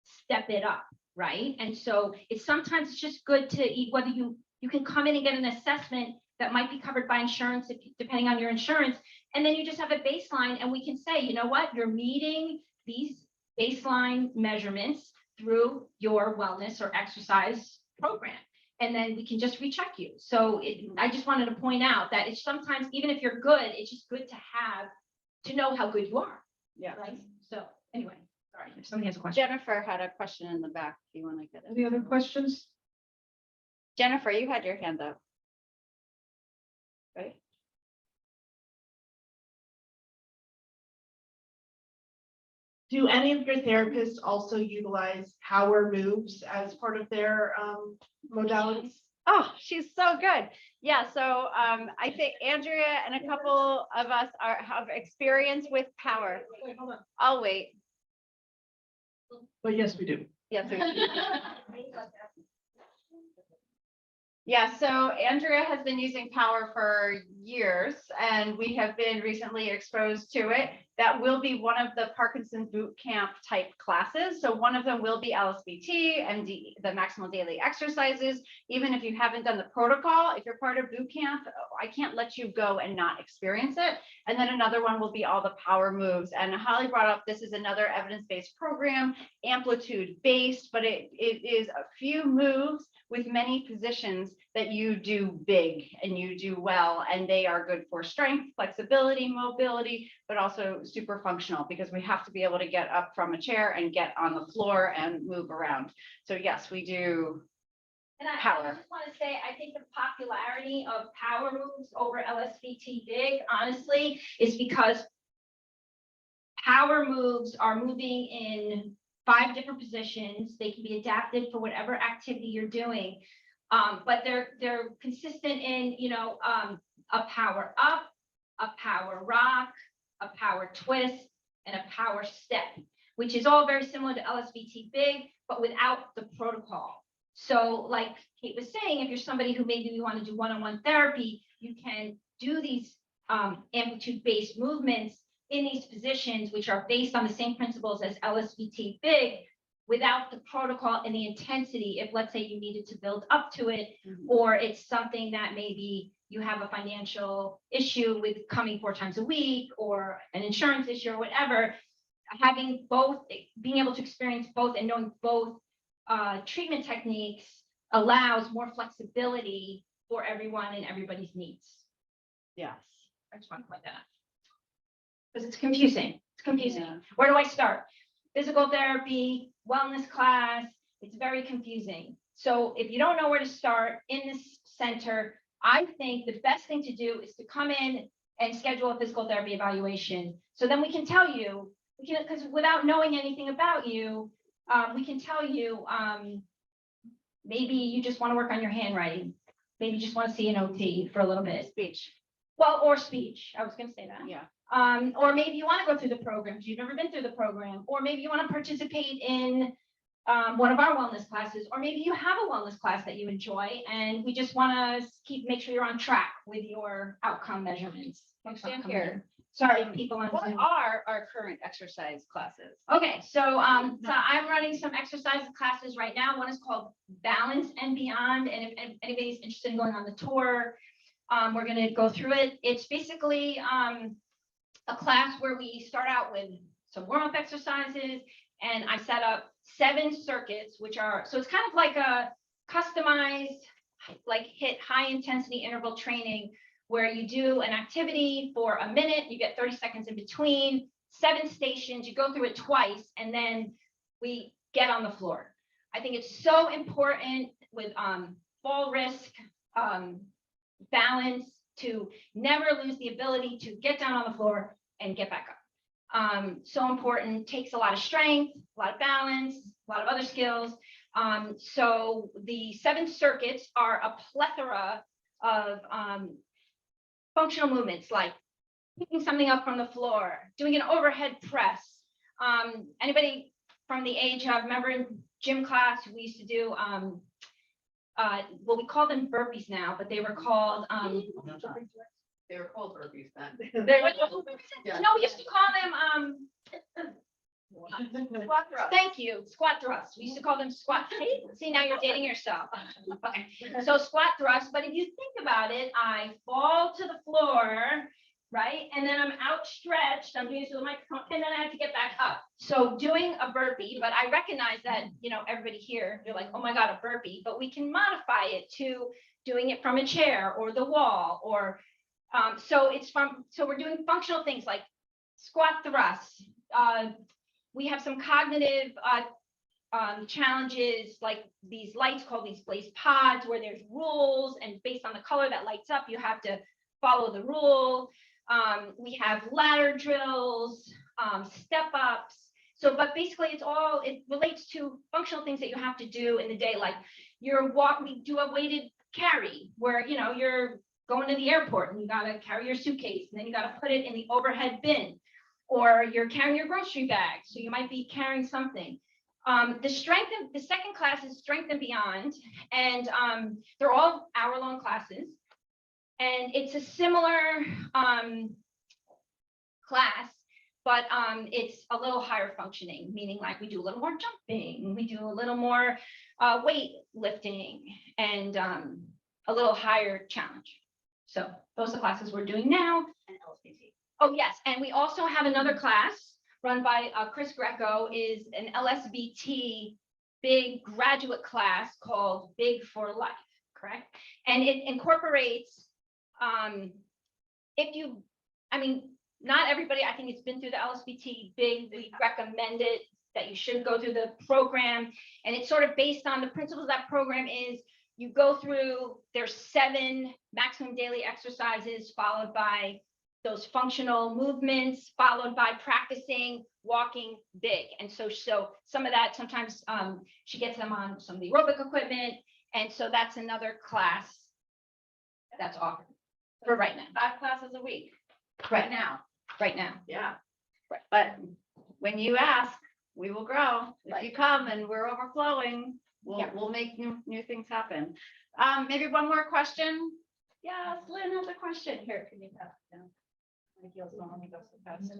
step it up, right? And so sometimes it's just good to eat, whether you can come in and get an assessment that might be covered by insurance, depending on your insurance. And then you just have a baseline and we can say, you know what, you're meeting these baseline measurements through your wellness or exercise program. And then we can just recheck you. So I just wanted to point out that it's sometimes, even if you're good, it's just good to know how good you are. Yeah. Right. So anyway, sorry, if somebody has a question. Jennifer had a question in the back. Do you want to get it? Any other questions? Jennifer, you had your hand up. Right? Do any of your therapists also utilize power moves as part of their modalities? Oh, she's so good. Yeah, so I think Andrea and a couple of us have experience with power. Wait, hold on. I'll wait. But yes, we do. Yes. Yeah, so Andrea has been using power for years and we have been recently exposed to it. That will be one of the Parkinson boot camp type classes. So one of them will be LSBT, MD, the maximal daily exercises. Even if you haven't done the protocol, if you're part of boot camp, I can't let you go and not experience it. And then another one will be all the power moves. And Holly brought up, this is another evidence-based program, amplitude-based, but it is a few moves with many positions that you do big and you do well, and they are good for strength, flexibility, mobility, but also super functional because we have to be able to get up from a chair and get on the floor and move around. So yes, we do. And I Power. just want to say, I think the popularity of power moves over LSVT big, honestly, is because power moves are moving in 5 different positions. They can be adapted for whatever activity you're doing. But they're consistent in, a power up, a power rock, a power twist, and a power step, which is all very similar to LSVT big, but without the protocol. So like Kate was saying, if you're somebody who maybe you want to do one-on-one therapy, you can do these amplitude-based movements in these positions, which are based on the same principles as LSVT big, without the protocol and the intensity. If let's say you needed to build up to it, or it's something that maybe you have a financial issue with coming 4 times a week, or an insurance issue or whatever, having both, being able to experience both and knowing both treatment techniques allows more flexibility for everyone and everybody's needs. Yes. I just want to point that out. Because it's confusing. It's confusing. Yeah. Where do I start? Physical therapy, wellness class, it's very confusing. So if you don't know where to start in this center, I think the best thing to do is to come in and schedule a physical therapy evaluation. So then we can tell you, because without knowing anything about you, we can tell you, maybe you just want to work on your handwriting. Maybe you just want to see an OT for a little bit. Speech. Well, or speech. I was going to say that. Yeah. Or maybe you want to go through the programs. You've never been through the program, or maybe you want to participate in one of our wellness classes, or maybe you have a wellness class that you enjoy, and we just want to make sure you're on track with your outcome measurements. Stand here. Sorry, people on What Zoom. are our current exercise classes? Okay, so I'm running some exercise classes right now. One is called Balance and Beyond, and if anybody's interested in going on the tour, we're going to go through it. It's basically a class where we start out with some warm-up exercises, and I set up 7 circuits, which are, so it's kind of like a customized, like HIIT, high intensity interval training, where you do an activity for a minute, you get 30 seconds in between, 7 stations, you go through it twice, and then we get on the floor. I think it's so important with fall risk, balance, to never lose the ability to get down on the floor and get back up. So important, takes a lot of strength, a lot of balance, a lot of other skills. So the 7 circuits are a plethora of functional movements, like picking something up from the floor, doing an overhead press. Anybody from the age of, remember gym class, we used to do, well, we call them burpees now, but they were called, They were called burpees then. no, we used to call them, thank you, squat thrusts. We used to call them squat. Hey, see, now you're dating yourself. Okay, so squat thrust, but if you think about it, I fall to the floor, right? And then I'm outstretched, I'm doing this with the microphone, and then I have to get back up. So doing a burpee, but I recognize that, you know, everybody here, you're like, oh my God, a burpee, but we can modify it to doing it from a chair or the wall, or, so we're doing functional things like squat thrusts. We have some cognitive challenges, like these lights called these blaze pods, where there's rules, and based on the color that lights up, you have to follow the rule. We have ladder drills, step ups. So, but basically it relates to functional things that you have to do in the day. Like we do a weighted carry where, you know, you're going to the airport and you got to carry your suitcase and then you got to put it in the overhead bin, or you're carrying your grocery bag. So you might be carrying something. The second class is Strength and Beyond, and they're all hour-long classes. And it's a similar class, but it's a little higher functioning, meaning like we do a little more jumping, we do a little more weight lifting, and a little higher challenge. So those are the classes we're doing now. And LSBT. Oh, yes. And we also have another class run by Chris Greco, is an LSBT big graduate class called Big for Life, correct? And it incorporates, not everybody, I think, it's been through the LSBT big, we recommend it, that you should go through the program. And it's sort of based on the principles of that program is you go through, there's 7 maximum daily exercises, followed by those functional movements, followed by practicing walking big. And so some of that, sometimes she gets them on some of the aerobic equipment. And so that's another class that's offered for right now. 5 classes a week. Right now. Yeah. Right. But when you ask, we will grow. If Right. you come and we're overflowing, Yeah. we'll make new things happen. Maybe one more question. Yes, Lynn has a question. Here, can you pass it down? My heels don't let me go so fast.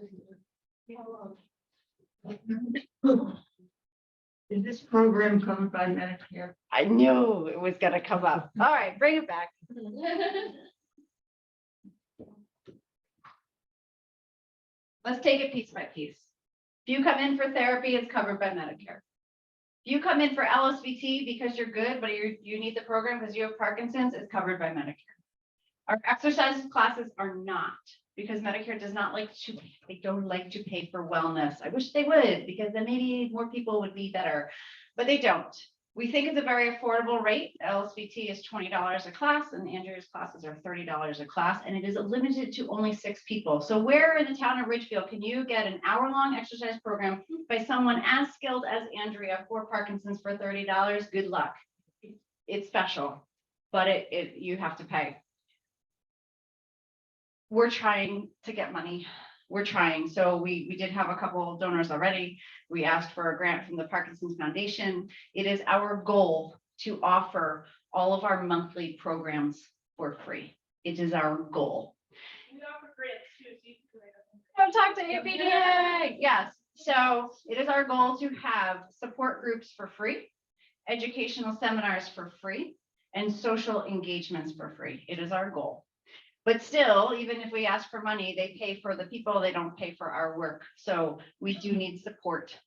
Is this program covered by Medicare? I knew it was gonna come up. All right, bring it back. Let's take it piece by piece. If you come in for therapy, it's covered by Medicare. If you come in for LSBT because you're good, but you need the program because you have Parkinson's, it's covered by Medicare. Our exercise classes are not, because Medicare does not they don't like to pay for wellness. I wish they would, because then maybe more people would be better, but they don't. We think it's a very affordable rate. LSBT is $20 a class, and Andrew's classes are $30 a class, and it is limited to only 6 people. So where in the town of Ridgefield can you get an hour-long exercise program by someone as skilled as Andrea for Parkinson's for $30? Good luck. It's special, but you have to pay. We're trying to get money. We're trying. So we did have a couple of donors already. We asked for a grant from the Parkinson's Foundation. It is our goal to offer all of our monthly programs for free. It is our goal. Come talk to APDA. Yes. So it is our goal to have support groups for free, educational seminars for free, and social engagements for free. It is our goal. But still, even if we ask for money, they pay for the people, they don't pay for our work. So we do need support.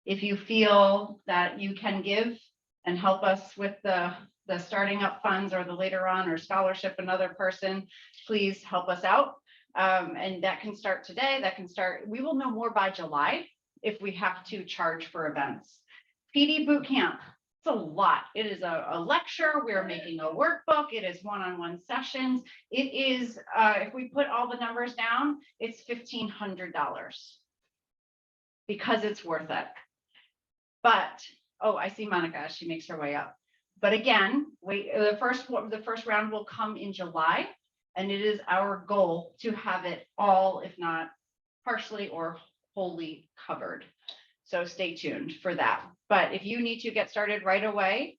If you feel that you can give and help us with the starting up funds or the later on or scholarship another person, please help us out. And that can start today. We will know more by July if we have to charge for events. PD boot camp. It's a lot. It is a lecture. We're making a workbook. It is one-on-one sessions. It is, if we put all the numbers down, it's $1,500 because it's worth it. But, oh, I see Monica, she makes her way up. But again, the first round will come in July, and it is our goal to have it all, if not partially or wholly covered. So stay tuned for that. But if you need to get started right away,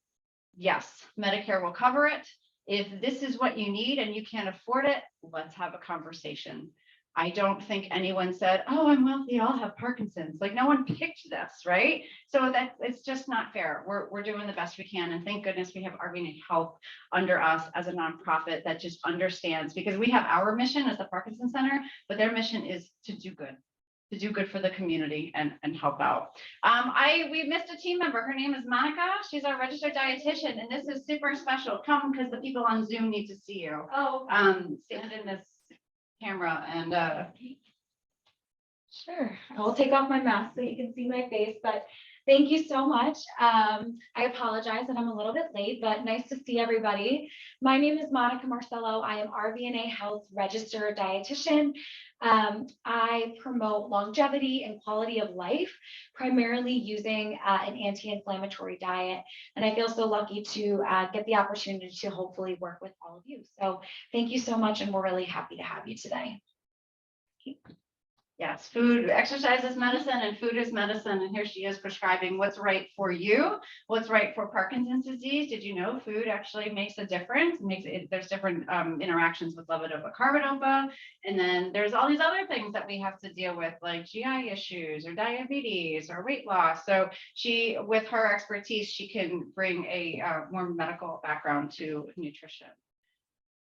yes, Medicare will cover it. If this is what you need and you can't afford it, let's have a conversation. I don't think anyone said, oh, I'm wealthy, I'll have Parkinson's. Like no one picked this, right? So that it's just not fair. We're doing the best we can. And thank goodness we have RVNAhealth under us as a nonprofit that just understands, because we have our mission as the Parkinson Center, but their mission is to do good for the community and help out. We missed a team member. Her name is Monica. She's our registered dietitian, and this is super special. Come because the people on Zoom need to see you. Oh, Stand in this camera and sure. I will take off my mask so you can see my face, but thank you so much. I apologize that I'm a little bit late, but nice to see everybody. My name is Monica Marcello. I am RVNAhealth registered dietitian. I promote longevity and quality of life, primarily using an anti-inflammatory diet. And I feel so lucky to get the opportunity to hopefully work with all of you. So thank you so much, and we're really happy to have you today. yes, food, exercise is medicine and food is medicine. And here she is prescribing what's right for you, what's right for Parkinson's disease. Did you know food actually makes a difference? There's different interactions with levodopa-carbidopa. And then there's all these other things that we have to deal with, like GI issues or diabetes or weight loss. So she, with her expertise, she can bring a more medical background to nutrition.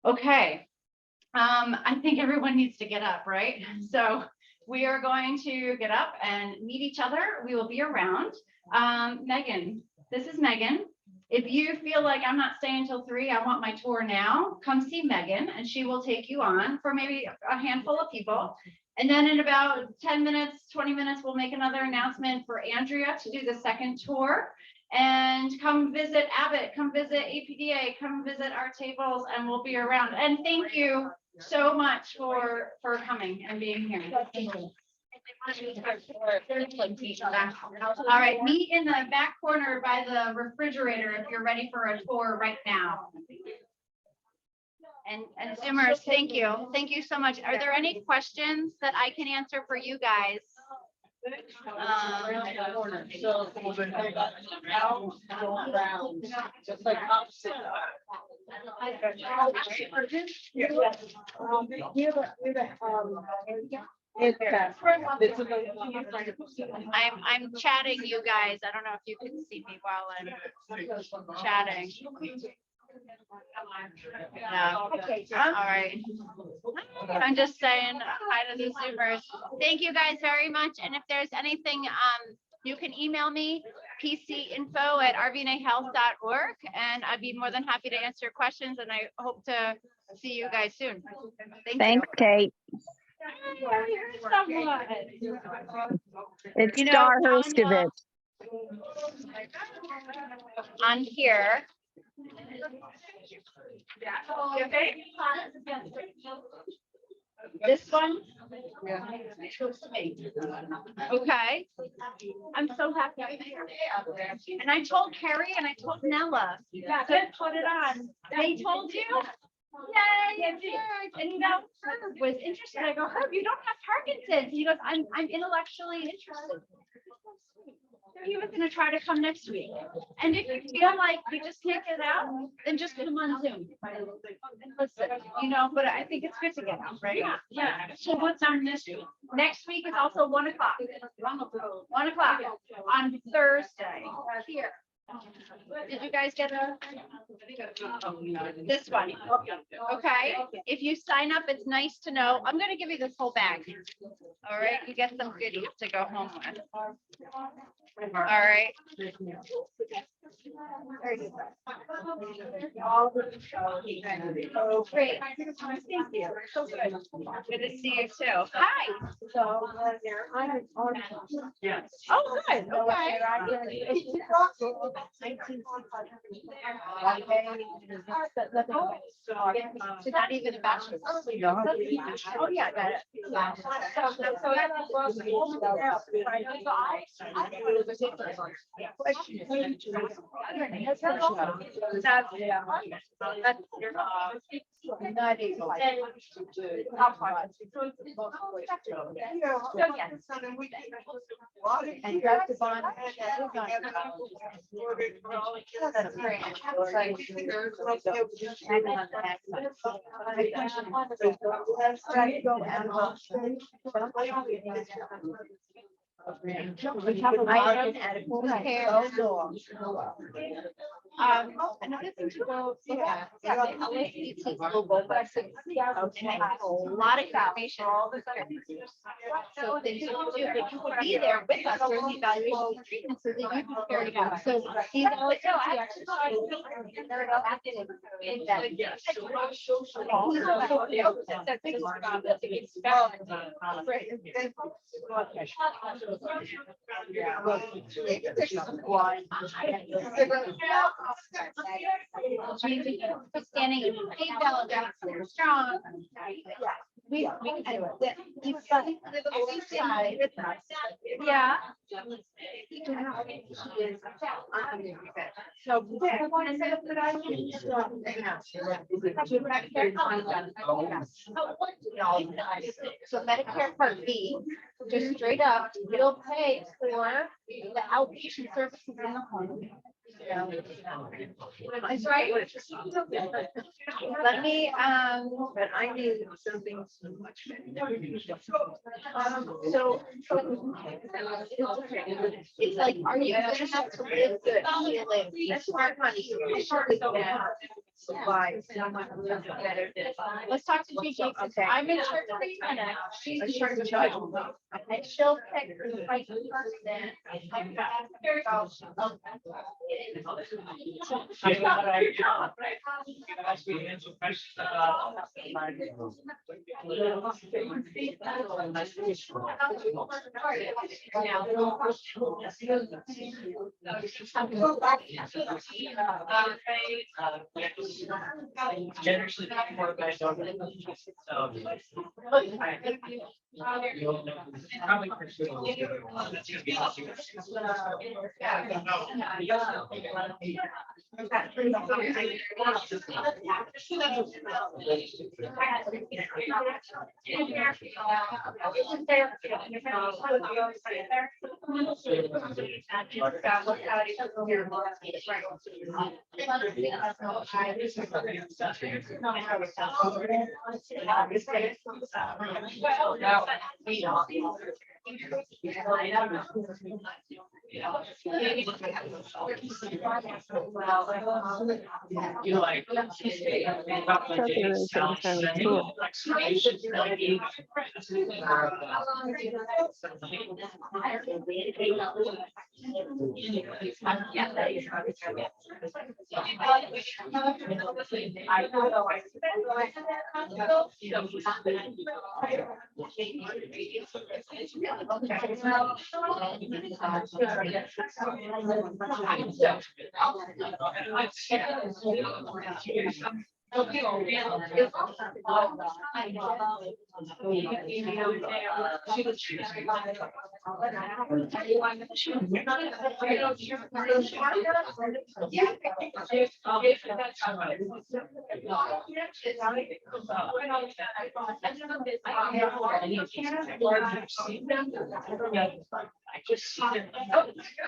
Okay. I think everyone needs to get up, right? So we are going to get up and meet each other. We will be around. Megan, this is Megan. If you feel like I'm not staying until 3, I want my tour now, come see Megan and she will take you on for maybe a handful of people. And then in about 10 minutes, 20 minutes, we'll make another announcement for Andrea to do the second tour. And come visit Abbott, come visit APDA, come visit our tables, and we'll be around. And thank you so much for coming and being here. All right, meet in the back corner by the refrigerator if you're ready for a tour right now. And Zoomers, thank you. Thank you so much. Are there any questions that I can answer for you guys? I'm chatting you guys. I don't know if you can see me while I'm chatting. No. All right. I'm just saying hi to the Zoomers. Thank you guys very much. And if there's anything, you can email me, pcinfo@rvnahealth.org, and I'd be more than happy to answer questions. And I hope to see you guys soon. Thanks, Kate. It's Star Herskovitz. On here. This one? Okay. I'm so happy. And I told Carrie and I told Nella to put it on. They told you? Yay, it worked. And you know, Herb was interested. I go, Herb, you don't have Parkinson's. He goes, I'm intellectually interested. So he was gonna try to come next week. And if you feel like you just can't get out, then just come on Zoom. And listen, you know, but I think it's good to get out, right? Yeah. So what's on this week? Next week is also 1 o'clock. 1 o'clock on Thursday here. Did you guys get this one? Okay. If you sign up, it's nice to know. I'm going to give you this whole bag. All right. You get some goodies to go home with. All right. Great. Thank you. So good. Good to see you too. Hi. Oh, good. Okay. Not even a bachelor's. Oh, yeah, I got it. And that's the bond. We have a lot of Another thing to go look at, yeah, the LACT global website. Okay, a lot of information. So that you will do, but you will be there with us during the evaluation and treatment so that you can carry it out. So these LACT exercises. They're active in that. Standing in the balance, they're strong. We can do it. Yeah. So. So Medicare Part B, just straight up, will pay for the outpatient services in the home. That's right. Let me, But I need something so much. it's like, are you gonna have to live good? That's smart money. Supplies. Let's talk to Gigi. Okay. I'm in charge of the clinic. She's in charge of the. And she'll pick the right person. Generally, more guys don't. So. Probably for sure. That's gonna be awesome. You know, like. I just saw it.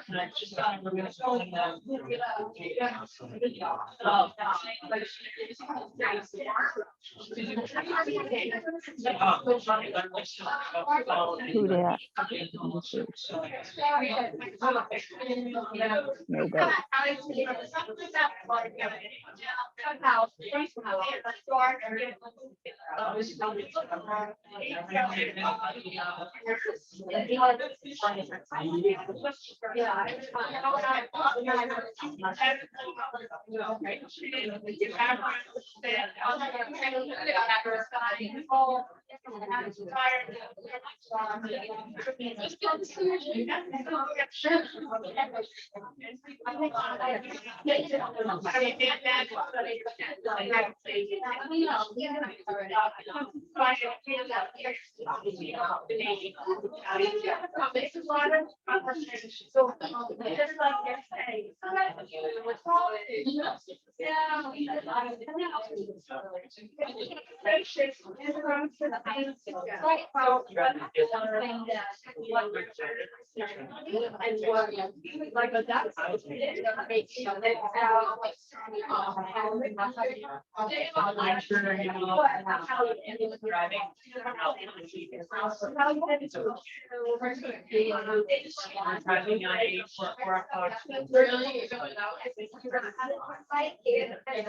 And I just thought we were gonna call it that. Who dat? No go.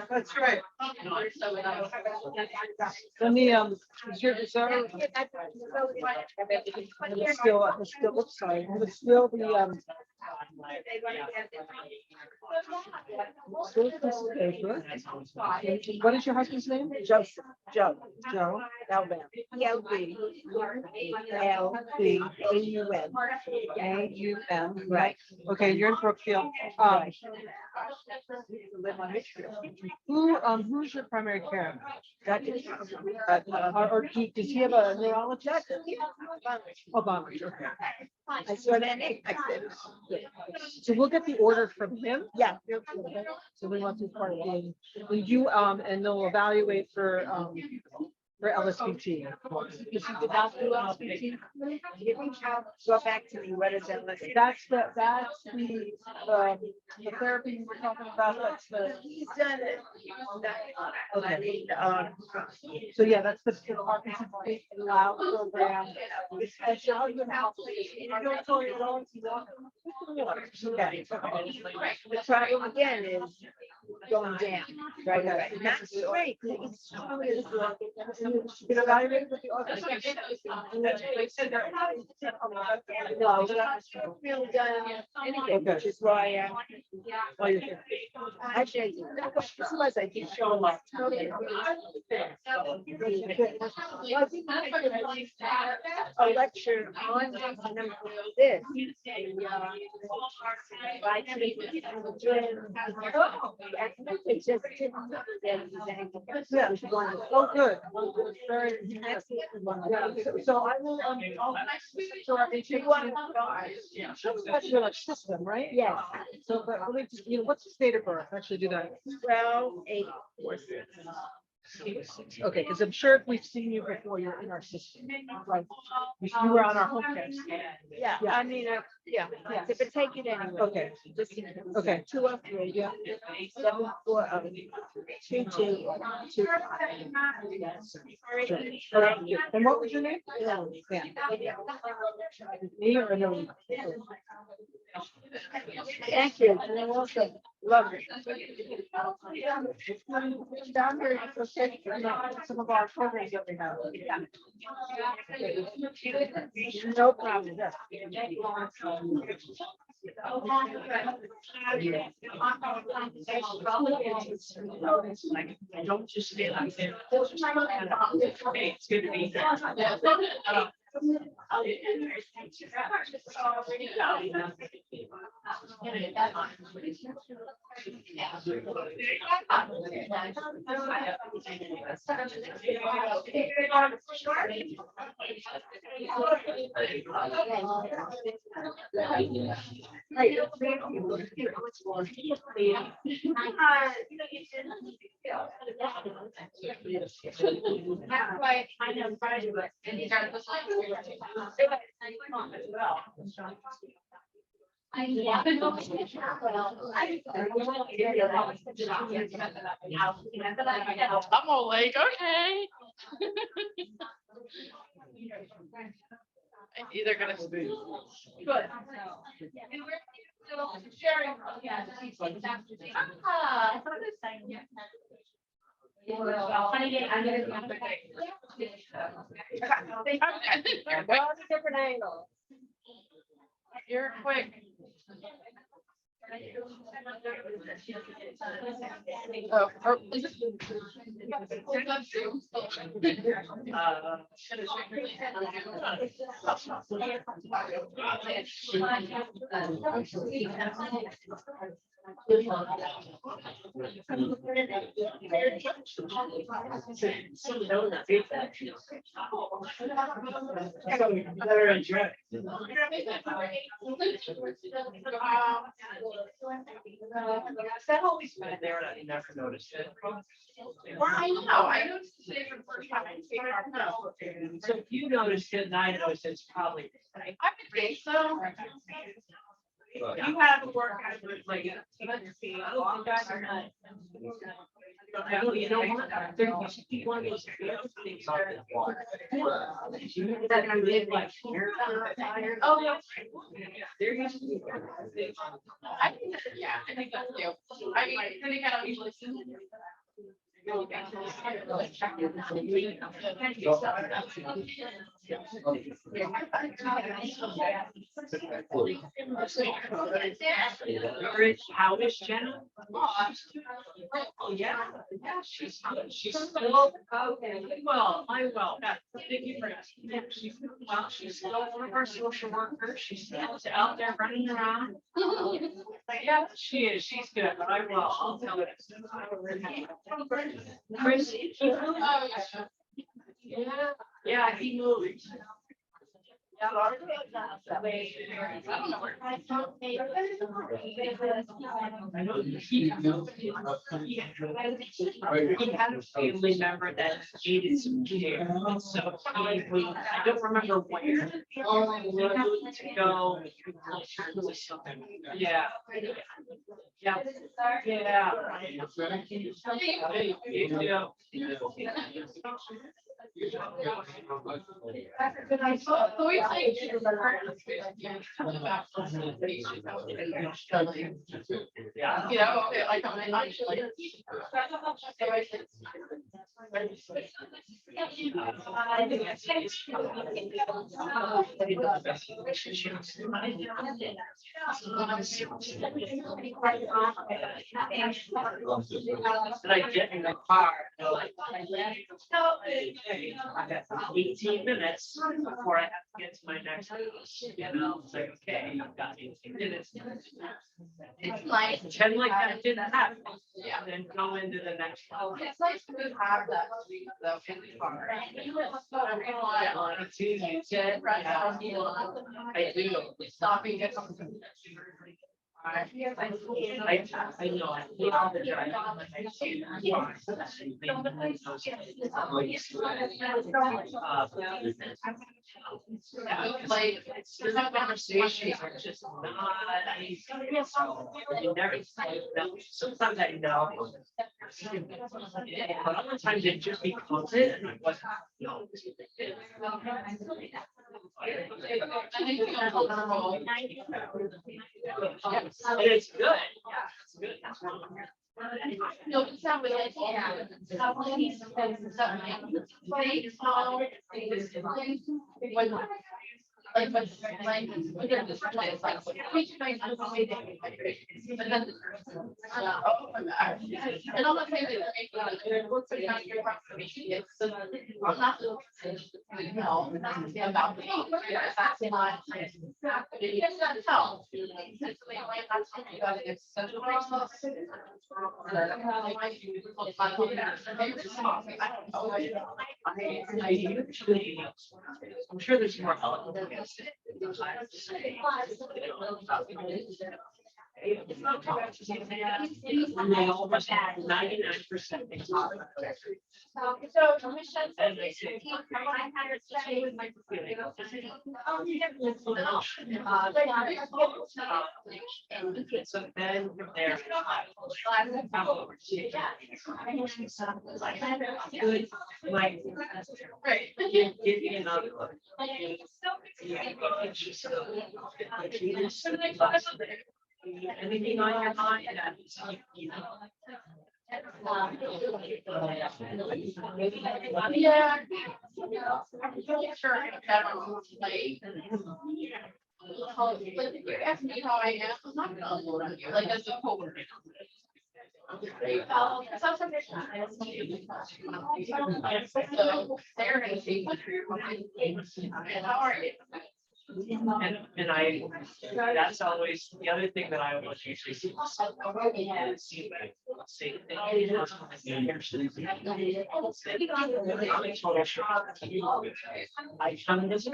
That's right. Let me, is there, oops, sorry, it's still the, still piece of paper. What is your husband's name? Joseph. Joe, Alban. A-U-M, right. Okay, you're in Brookfield. Who's your primary care? Or does he have a neurologist? Obama, okay. I saw that name. So we'll get the order from him. Yeah. So we want to part of the, and you, and they'll evaluate for LSBT. Go back to me, what is that? That's the therapy we're talking about, that's the. He's done it. Okay. So yeah, that's the Parkinson Allow program. It's your husband house. Okay. The problem again is going down, right? That's great. Get evaluated with the office. No, really done anything, which is why, actually, unless I keep showing my. A lecture on this. It's just. Yeah. Oh, good. Very. So I will, so I think that's your like system, right? Yes. So, but let me just, what's the date of birth? Actually do that. 12/8/46. Okay, because I'm sure if we've seen you before, you're in our system. Right. You were on our home care. Yeah, Yeah. I mean, yeah, but take it anyway. Okay. Just in case. Okay. 203. Yeah. 740 2225. Sure. And what was your name? Yeah. Me or no? Thank you. You're welcome. Love it. Down here, some of our programs that we have. No problem. Don't just stay like that. It's good to be there. I'm all like, okay. I'm either gonna. Good. Sharing. Different angle. You're quick. Oh, is this- That always been there and I never noticed it. I noticed it today for the first time. So if you noticed it and I noticed it, it's probably. I would think so. You have a work like. You know what? There used to be one of those things on the water. That I live like here. Oh, yeah. There used to be. I think that's you. I mean, I think I don't usually see. How is Jenna? Oh, yeah, she's still, well, thank you for asking. Yeah, she's still one of our social workers, she's still out there running around. Yeah, she is, she's good, but I'll tell her. Chris. Yeah, he moved. I know he had a family member that needed some care, and so he moved. I don't remember where. He had to go closer to something. Yeah. Yeah. Yeah. Yeah. You know, like I'm actually. And I get in the car, and I'm like, hey, I got 18 minutes before I have to get to my next house. You know, it's like, okay, I've got 18 minutes. It's nice. Pretend like that didn't happen. Yeah. And then go into the next one. It's nice to have that, though, in the car. It's easy, it's it. I do. Stopping at something. I know, I hate all the drive. I see Like, there's no conversation. are just not easy. So you never know. Sometimes I know. But other times it just becomes it and it wasn't. No. And it's good. Yeah, it's good. That's wrong. No, it's not really. Like, when they're this way, it's like, but then. And I'm not saying that. I'm not. No, about me. That's not. That's how. It's such a process. I usually, I'm sure there's more eloquent. It's not too bad. And they almost have 99%. And they say. So then from there. Good, like, give me another one. Anything on your mind? Yeah. I'm really sure that I'm late. Like, if you ask me how I am, I'm not gonna unload on you, like as a coworker. So they're gonna see. How are you? And I, that's always, the other thing that I always usually see. Is, say, I come this in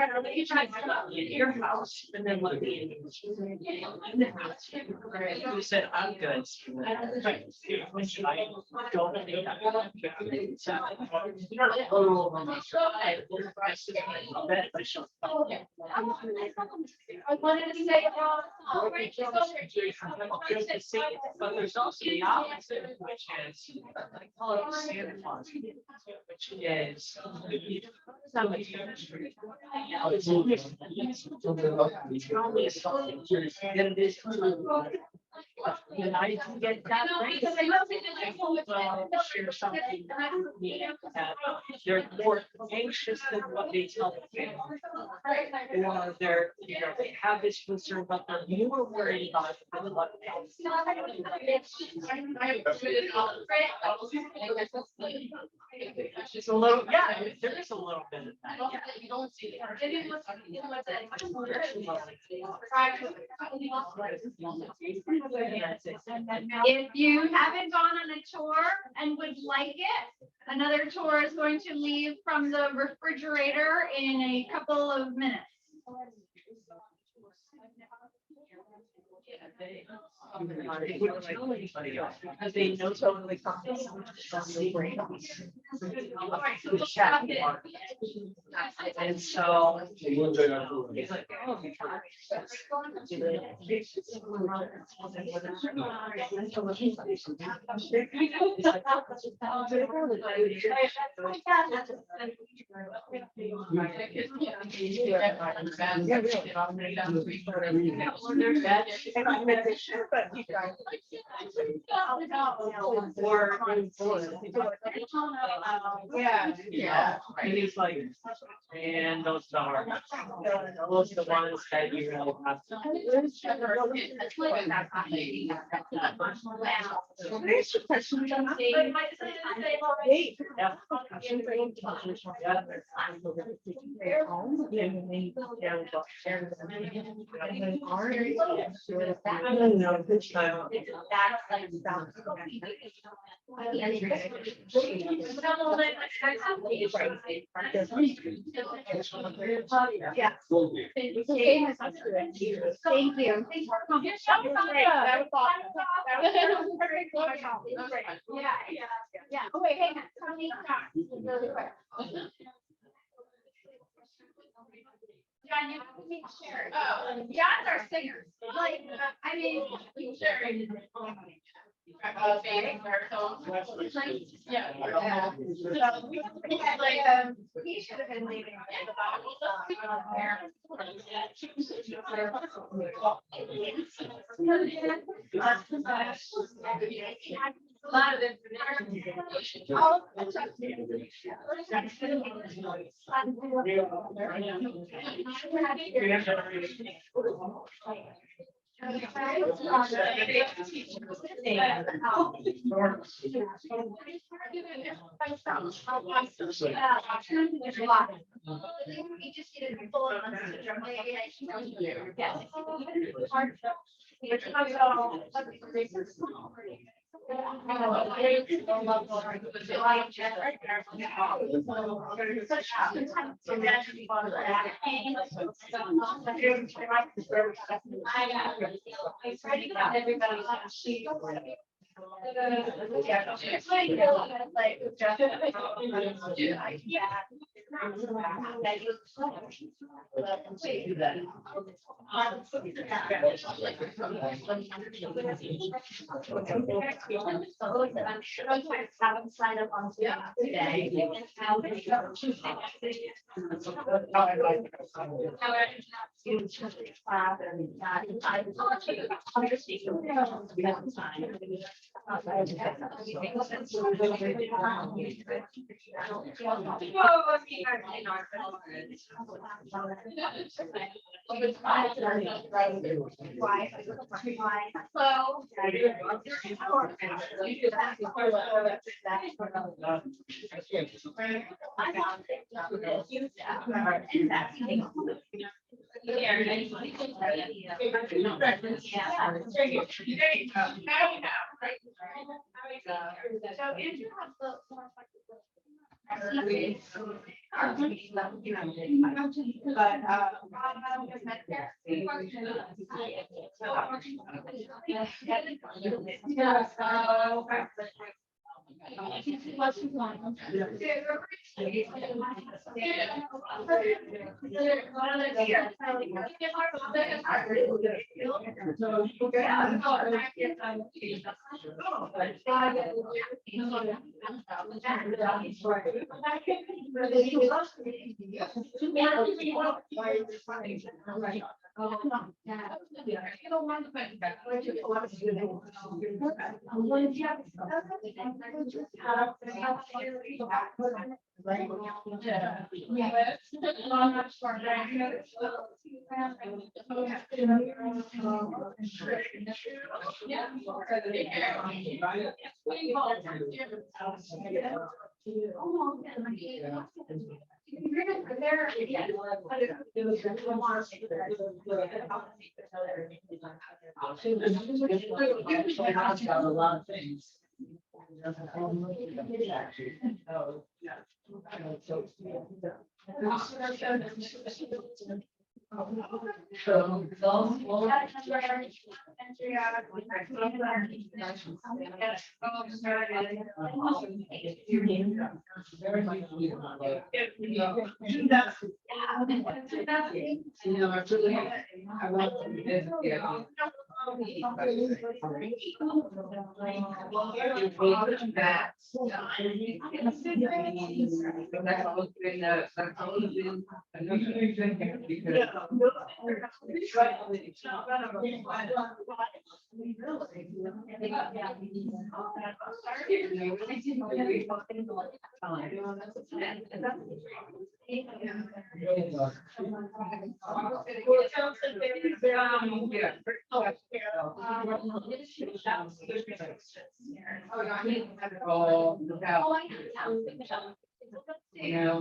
your house and then let me in the house. You said, I'm good. I don't think I wanted to say, but there's also the opposite, which is Santa Claus, which is. And I can get that. Share something. They're more anxious than what they tell the family. Or they're, they have this concern about them, you were worried about. It's a little, yeah, there is a little bit of that. Yeah, you don't see it. if you haven't gone on a tour and would like it, another tour is going to leave from the refrigerator in a couple of minutes. Because they know totally something. And so. He's like, oh. Yeah. And he's like, and those are the ones that you really have to. Yeah. Thank you. Yeah. Oh, wait, hang on. John, you have to meet Sherry. Oh, John's our singer. Like, I mean, Sherry. Yeah. Like, he should have been leaving. A lot of information. We just get it full of I'm sign up on today.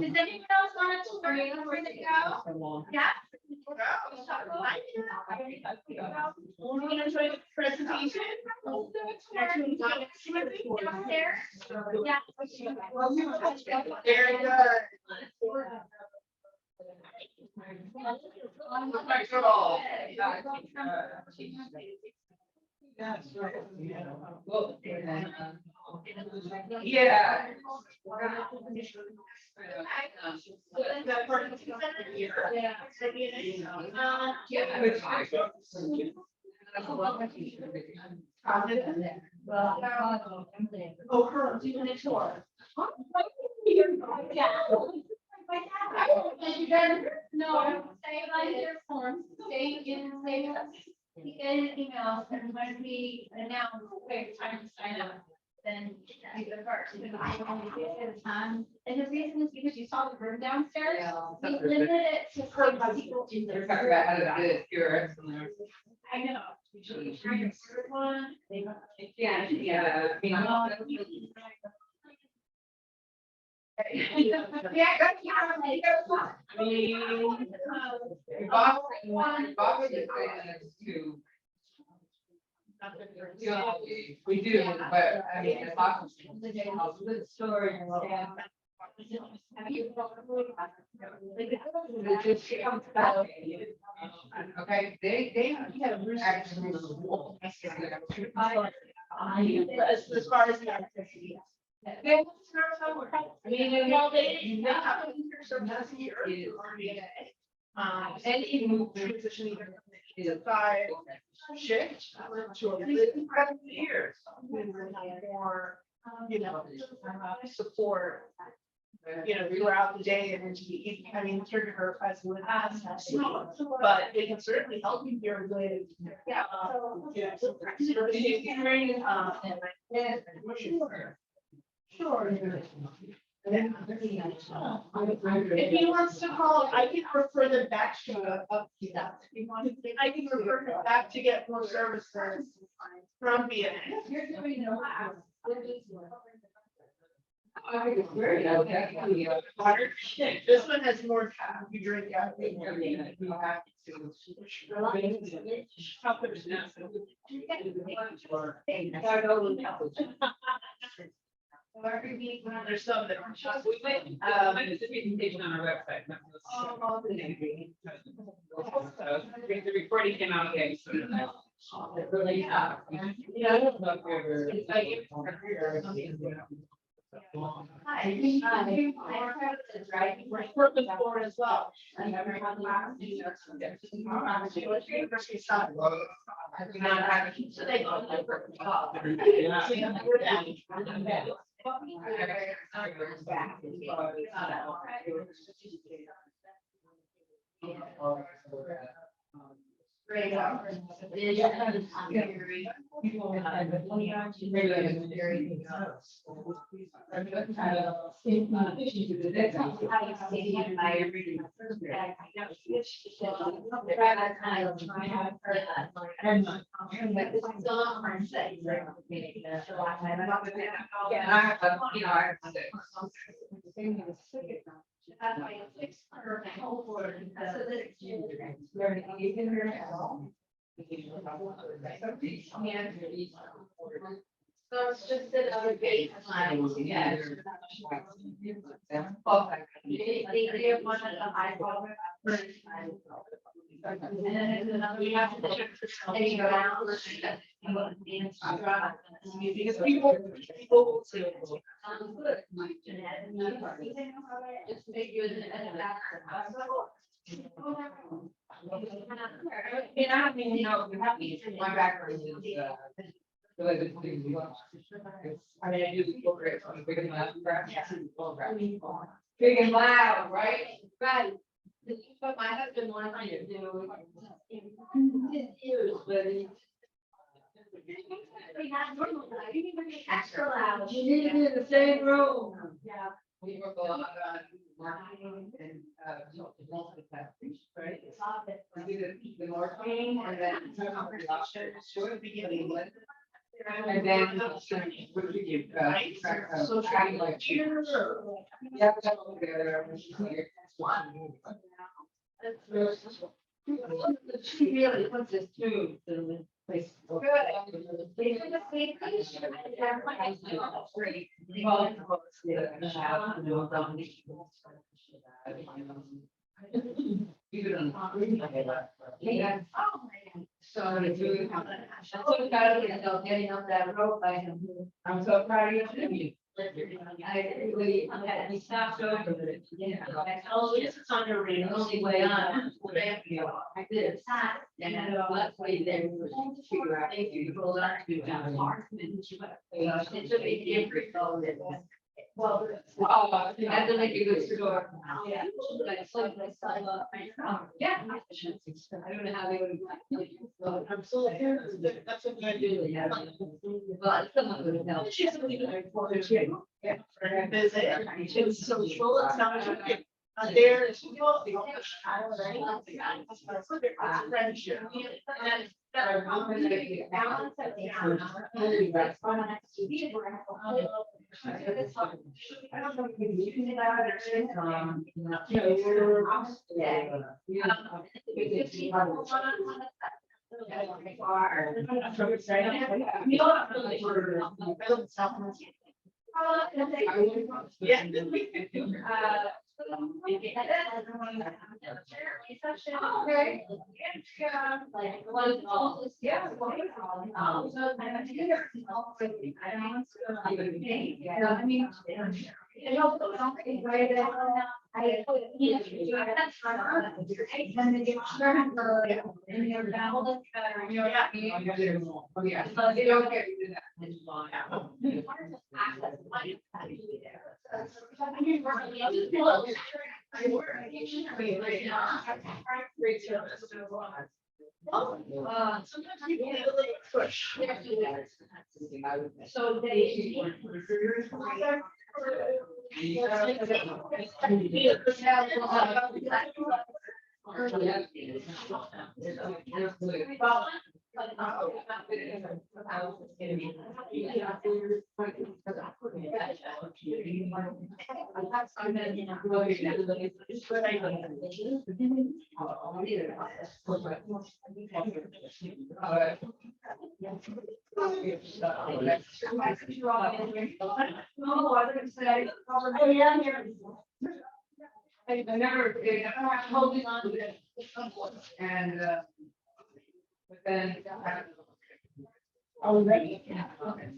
Does anyone else want to bring where they go? Yeah. You gonna enjoy the presentation? Downstairs? Yeah. Very good. Yes, right. Yeah. Oh, her, doing a tour. No, stay on your form, stay in, you get an email, and when we announce, wait, time to sign up, then you go first. And the reason is because you saw the room downstairs, we limited it to 6 people. You're talking about how to do it, you're excellent. I know. One. Yeah, yeah. Yeah, that's I mean, Bob was just saying this too. Yeah, we do, but I mean, it's awesome. Good story. Okay, they have actually. as far as the activity. I mean, well, they have so messy or and even transition either to 5 shift to a years. More, support, throughout the day and into the evening. I mean, caregiver as with us, but they can certainly help you here with. Sure. If he wants to call, I can refer them back to, I can refer them back to get more services from VNA. This one has more time. You drink out. There's some that are just. There's a presentation on our website. The recording came out okay. So really, yeah. I don't know if We're purpose board as well. So they go to the purpose Great. So it's just that other baseline. Yeah. They give one of the high quality. And then there's another, we have to check any around. Because people will say. Just make you I mean, you know, you have to my background is I mean, I do the programs on big and loud, big and loud, right? Right. But my husband wanted to do but extra loud. You need to be in the same room. Yeah. We work a lot on marketing and right? We do the marketing and then sort of beginning with. And then what do you give? So trying like cheers. Yeah. She really puts this too. Place. So it's really I'm so proud of yourself getting up that rope by him. I'm so proud of you. I really, we stopped over it. Yeah. Oh, this is on your radar. Only way on. I did. And that's why you then figure out if you roll out to down hard. It's a big difference. Well, I have to make a good store. Yeah. Yeah. I don't know how they would. I'm so here. That's what I do. But someone would help. Yeah. It's social. It's not. There is friendship. Sometimes people need a little push. So they I never, I'm holding on to it. And, but then. Oh, right. Yeah. Okay.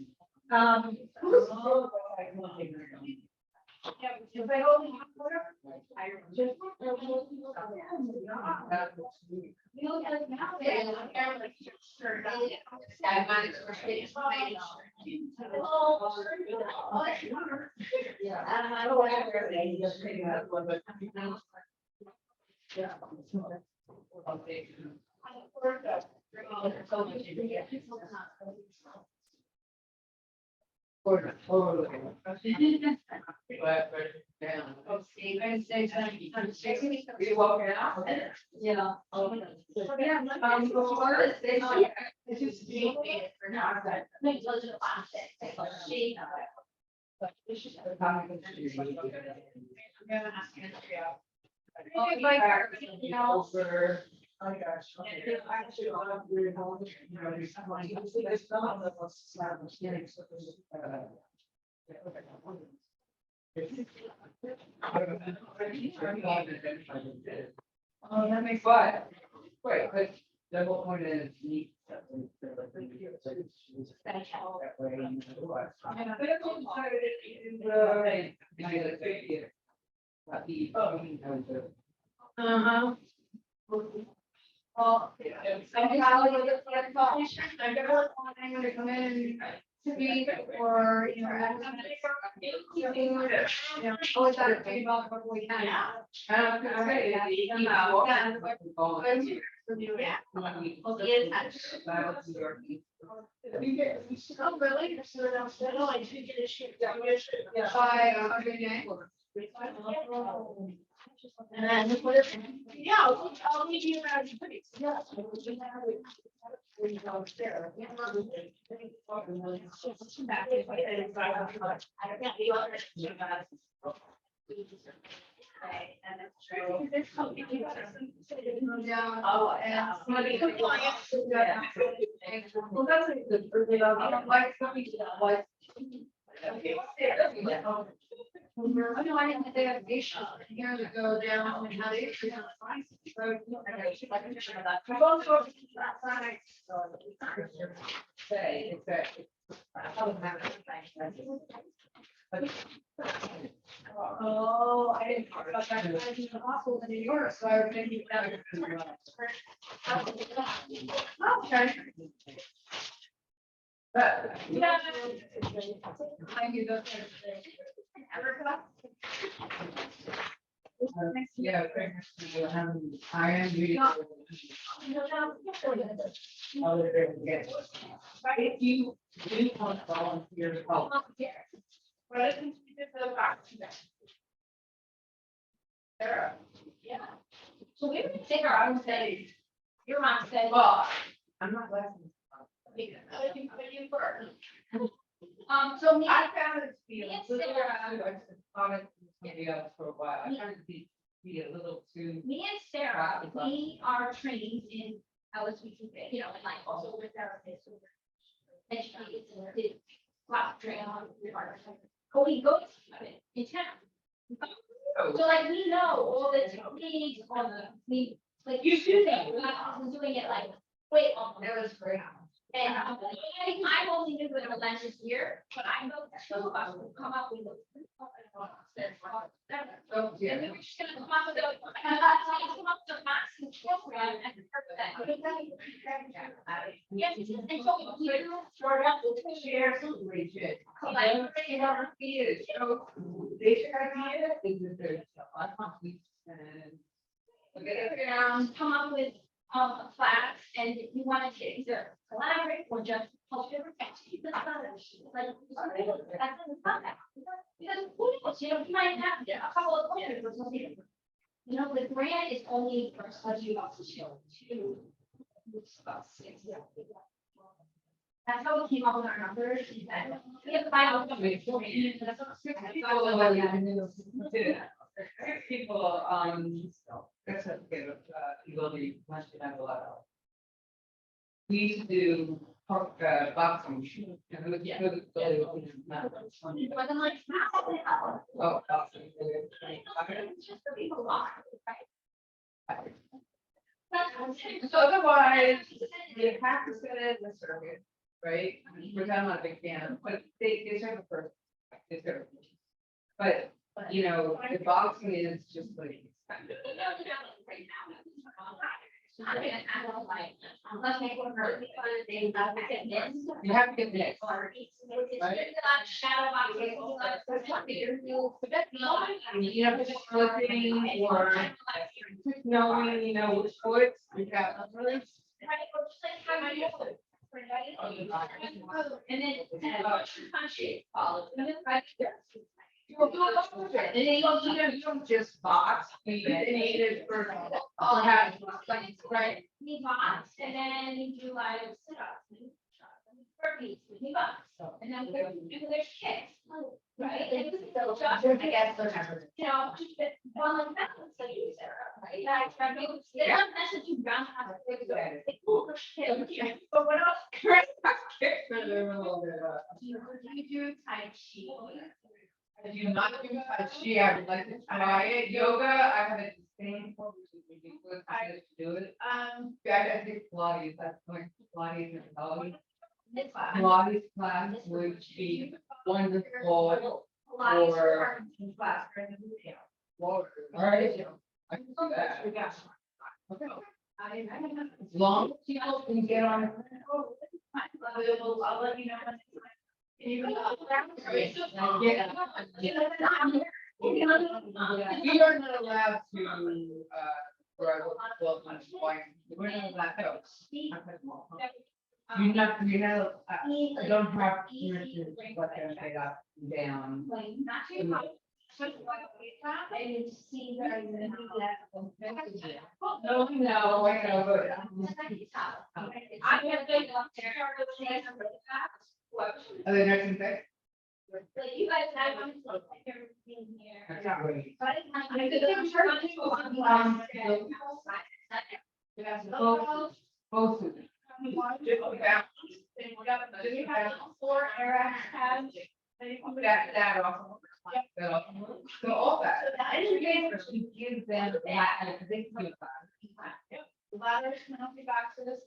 Oh, that makes what? Right, but the whole point is neat. Uh-huh. Well, I'm gonna come in to be or, you know, always try to think about what we can. Oh, really? By RVNAhealth. And then what if, yeah, I'll leave you around. Yeah. Oh, and somebody compliance. Well, that's a good, like, something like. I know I didn't they have issues here to go down and how they. Say, exactly. Oh, I didn't talk about that. I was in the hospital in New York, so I was thinking about it. Okay. But, yeah. Thank you. Yeah. I am reading. If you do want to volunteer to help. Sarah. Yeah. So we would take our own studies. Your mom said. Well, I'm not laughing. So me. I found it. Me and Sarah. For a while. I tried to be a little too. Me and Sarah, we are trained in LSVT, you know, and like also with therapists. Educated and did class training on. But we go to it in town. So like we know all the techniques on we like you do that. We're not doing it like wait on. That was great. And I only knew it last year, but I know two of us will come up with. And we were just gonna come up with a massive program and yes, and so we do start up with the shares. They Come up with a class and if you wanted to either collaborate or just help your profession. Like, that's in the contact. Because examples, you know, you might have a couple of questions. You know, the grant is only for study about two. About six. That's how we came up with our numbers. Is that we have 5 numbers. People, that's a bit of, ability, much to have a lot of. We used to do, boxing. And look at the- Wasn't like. Oh, boxing. It's just the people are, right? So otherwise, you have to set it in the circuit, right? Which I'm not a big fan, but they serve a purpose. They serve a purpose. But, you know, the boxing is just like. You have to get this. You know, just looking or knowing, you know, which sports we got. And then You don't just box, you need it for, have, like, right? and then you do like sit-ups, and burpees, and bucks, and then there's kicks, right? And this is still just, I guess, you know, just one like that, so you right? I mean, they don't necessarily brown out of it, they push kids, but what else? Correct. Do you do Tai Chi? I do not do Tai Chi, I would like to try it. Yoga, I have a disdain for, which is ridiculous, I just do it. I think Pilates, that's like Pilates and Pilates. Pilates class would be wonderful for. All right. I can do that. Okay. As long as people can get on. I'll let you know. We are not allowed to, we're not allowed to. You know, I don't have permission, what they're paid up and down. And see that I'm gonna do that. No, no, I know, but. I have been up there. Are they nursing tech? Like you guys have. Everything here. That's great. But it's not. I think I'm sure Both of them. we have 4 era pads. That off. That off. So all that. So that is really. You give them that, and they do it. Ladders, penalty boxes,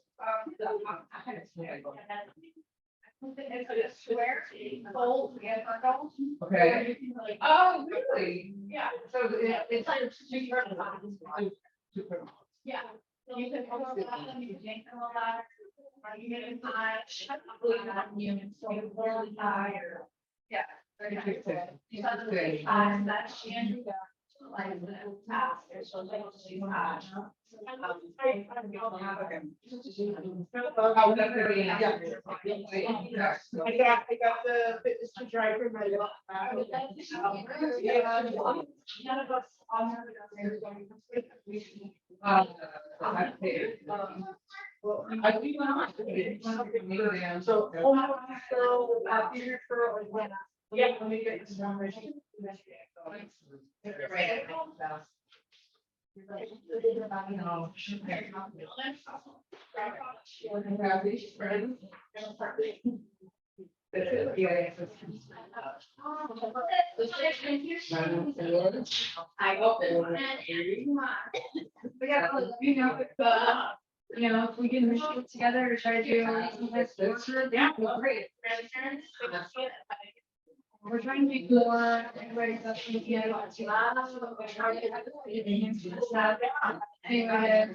it's a square, fold, circle. Okay. Oh, really? Yeah. So it's like two purposes. Yeah. So you can hold them, you can make them a ladder, or you get a high, so you really high or. Yeah. That's Andrew. Like the task, there's so like high. I got the fitness to drive for my. None of us. So, here for. Yeah, let me get this one. I hope you know, if we can machine it together to try to do. Yeah, great. We're trying to be more, everybody's up to the end. We're trying to have the anyway.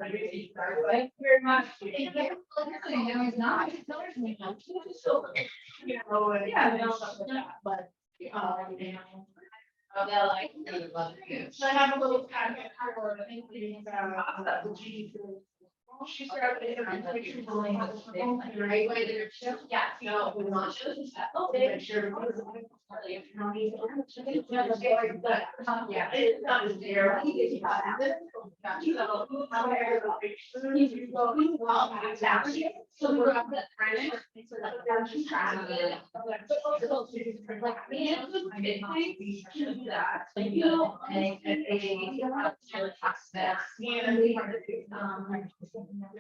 Thank you very much. No, he's not. Yeah. But. So I have a little packet for including the G. She started. Right way to. Yeah. No. Yeah. It's not as there. So we were up at French.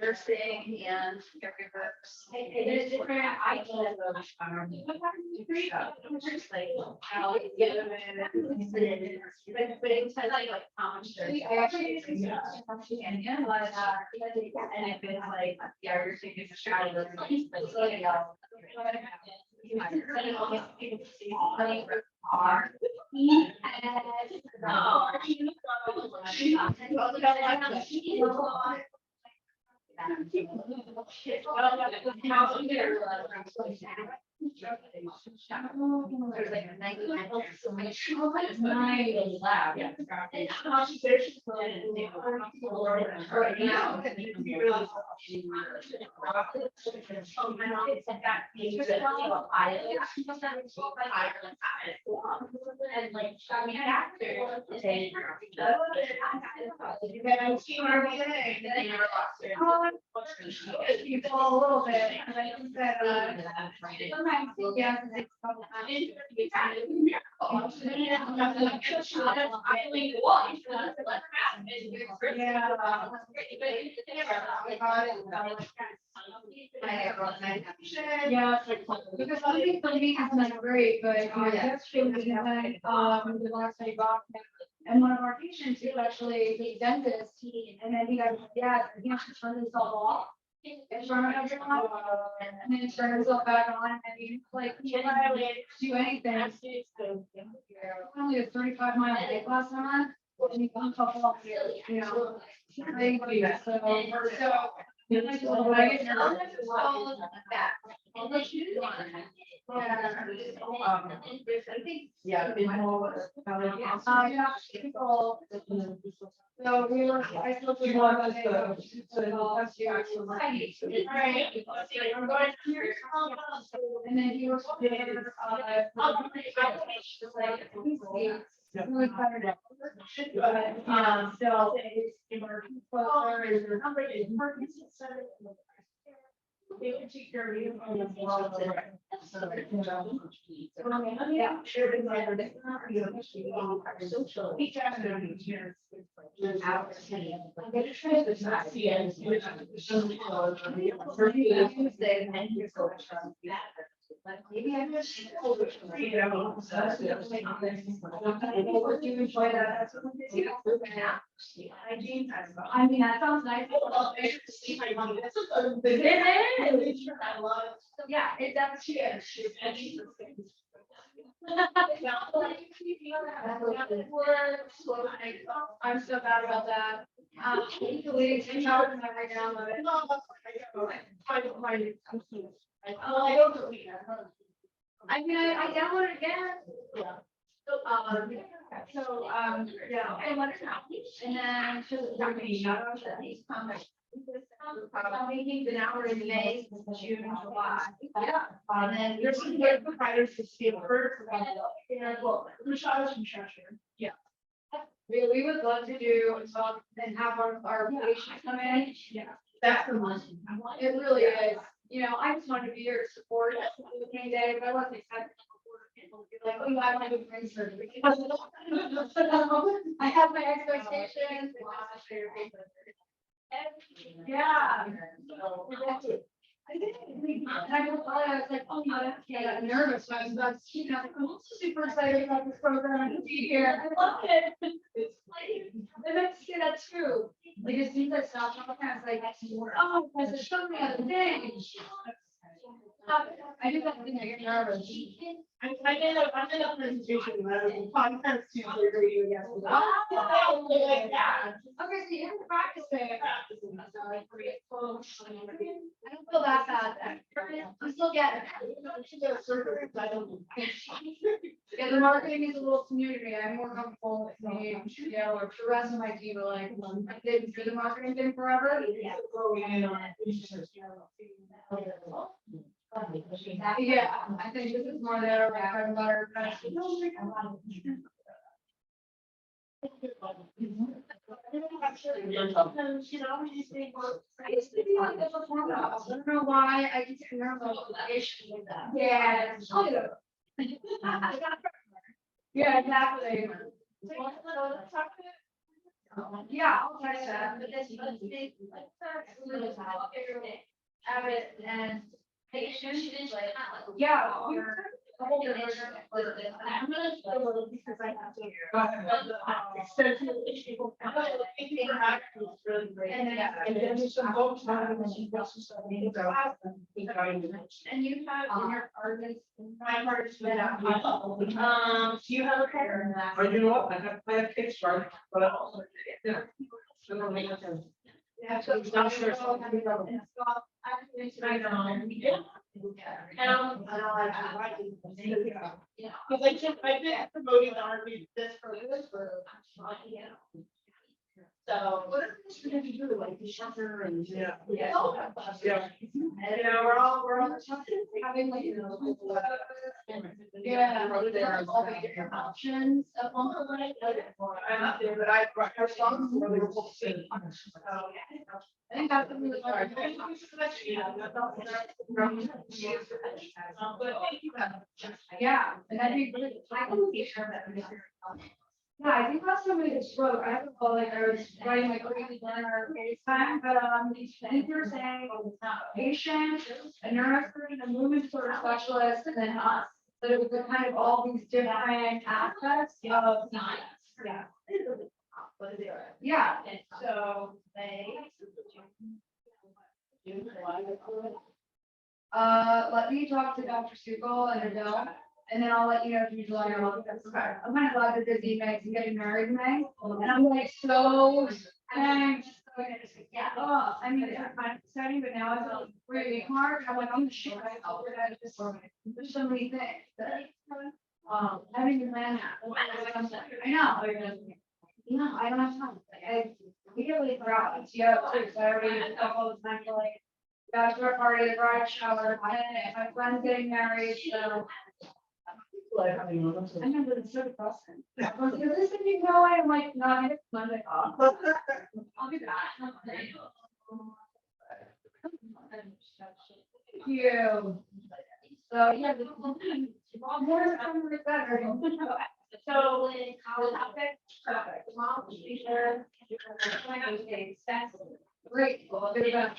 Nursing and caregivers. There's different ideas of. But it's like how much they're. And if it's like, yeah, you're taking a shot of the. People a little bit, and I think that, sometimes, yeah. Yeah, because I think the meeting is not great, but yesterday we had, the last day off. And one of our patients, who actually the dentist, and then he got, yeah, he has to turn himself off. And turn everyone, and then turn himself back on, and he like, he didn't really do anything. Only a 35-mile day last summer, and he got off, you know. Yeah. So we were, I still. Right. I'm going here. And then he was. Really fired up. So. They would take care of you on the wall. Yeah, sure. Social. Maybe I missed. I mean, that sounds nice. Yeah, it does. I'm so bad about that. Deleting right now. I mean, I downloaded it again. Yeah. Yeah, I let her know. And then making an hour in May, June, July. Yeah. And then there's some good providers to see first. Yeah. We would love to do and have our patients come in. Yeah. That's the one. It really is. You know, I just wanted to be here to support any day, but I wasn't expecting. Like, oh, I want to do brain surgery. I have my expectations. Yeah. I was like, oh, I got nervous. I was about to speak. I was like, I'm super excited about this program to be here. I love it. It's like, I meant to say that too. Like, as soon as I stopped, I was like, oh, there's so many other things. I do that thing, I get nervous. I did a presentation, conference to surgery yesterday. Oh, yeah. Okay, so you have to practice it. I don't feel that bad then. I'm still getting it. Yeah, the marketing is a little new to me. I'm more comfortable with the, or the rest of my team are like, I didn't do the marketing thing forever. Yeah, I think this is more their bread and butter. I don't know why I get nervous. Yeah. Yeah, exactly. Yeah, I'll try that, but this, have it and. Yeah. I'm gonna because I have to. And then some folks have it and she does some. And you have in your artist, my artist. Do you have a pair? Or you know what, I have Kickstarter, but I also. Yeah, so it's not sure. Because I've been promoting the RV this for. So. What are we going to do, like the shelter and? Yeah. Yeah. And we're all having like, yeah, all the different options of one. I'm up there, but I brought her songs for the whole city. I think that's really hard. Yeah, and I think I can be sure that. Yeah, I think last time we did stroke, I don't know, like I was writing like really learn our FaceTime, but I think you were saying a patient, a nurse, a movement disorder specialist, and then us. So it was the kind of all these different aspects of science. Yeah. Yeah, so they. Let me talk to Dr. Sugel and Adele, and then I'll let you know if you July or August. I'm kind of glad that Disney makes getting married in May, and I'm like so thanks. Yeah, oh, I mean, it's kind of exciting, but now it's like really hard. I'm like, oh shit, there's so many things that, having to plan that. I know. No, I don't have time. Like, I really forgot. Yeah, so I already did all the time for like bachelor party, the bride shower, my friend's getting married, so. I remember it's so depressing. Is this thing you know, I'm like, no, I it's Monday off. I'll be back. Thank you. So, yeah, more summer is better. So, college topic, mom, teacher, great. Well, good enough.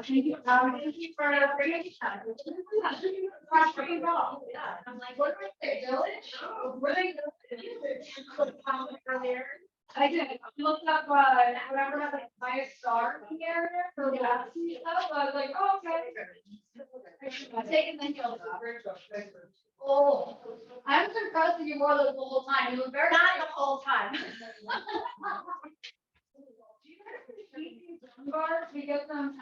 Thank you. Thank you for the great time. I'm like, what are they, village? Were they? I did. I looked up, whatever, like, my star in the area for that stuff. I was like, oh, okay. I'm taking the hill. Oh, I'm impressed that you wore those the whole time. You look very. Not the whole time. We get them.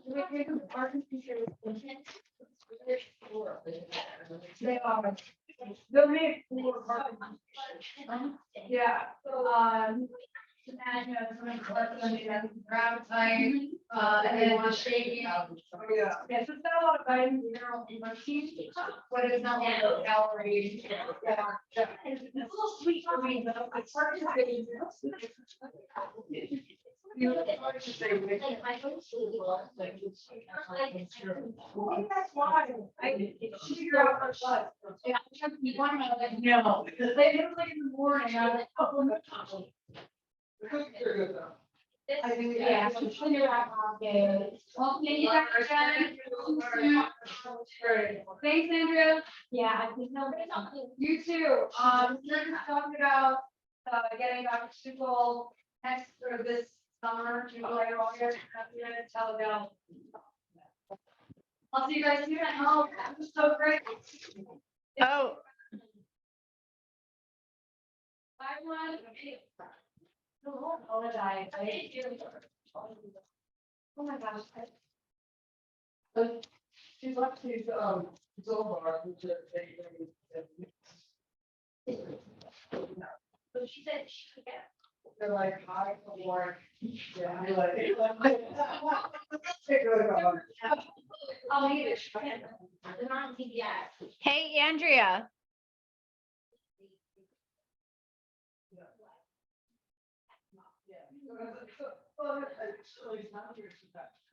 We get them Parkinson. They are. They'll make more Parkinson. Yeah. And grab tight, and then the shaking. Yes, it's got a lot of vitamins, minerals, and protein, but it's not one of those calories. Yeah. It's a little sweet for me, but it's hard to say. That's why I figure out our blood. Yeah, no, because they did like in the morning. I was like, oh, I think, yeah. Well, can you thanks, Andrea. Yeah, I think no, you too. We're just talking about getting Dr. Sugel next or this summer, July or August. We're gonna tell them. I'll see you guys soon. Oh, that was so great. Oh. Bye, everyone. Oh, apologize. Oh my gosh. left these, Zolbar, which are, So she said she could get. they're like high for. Yeah. I'll leave it. They're not on CBS. Hey, Andrea.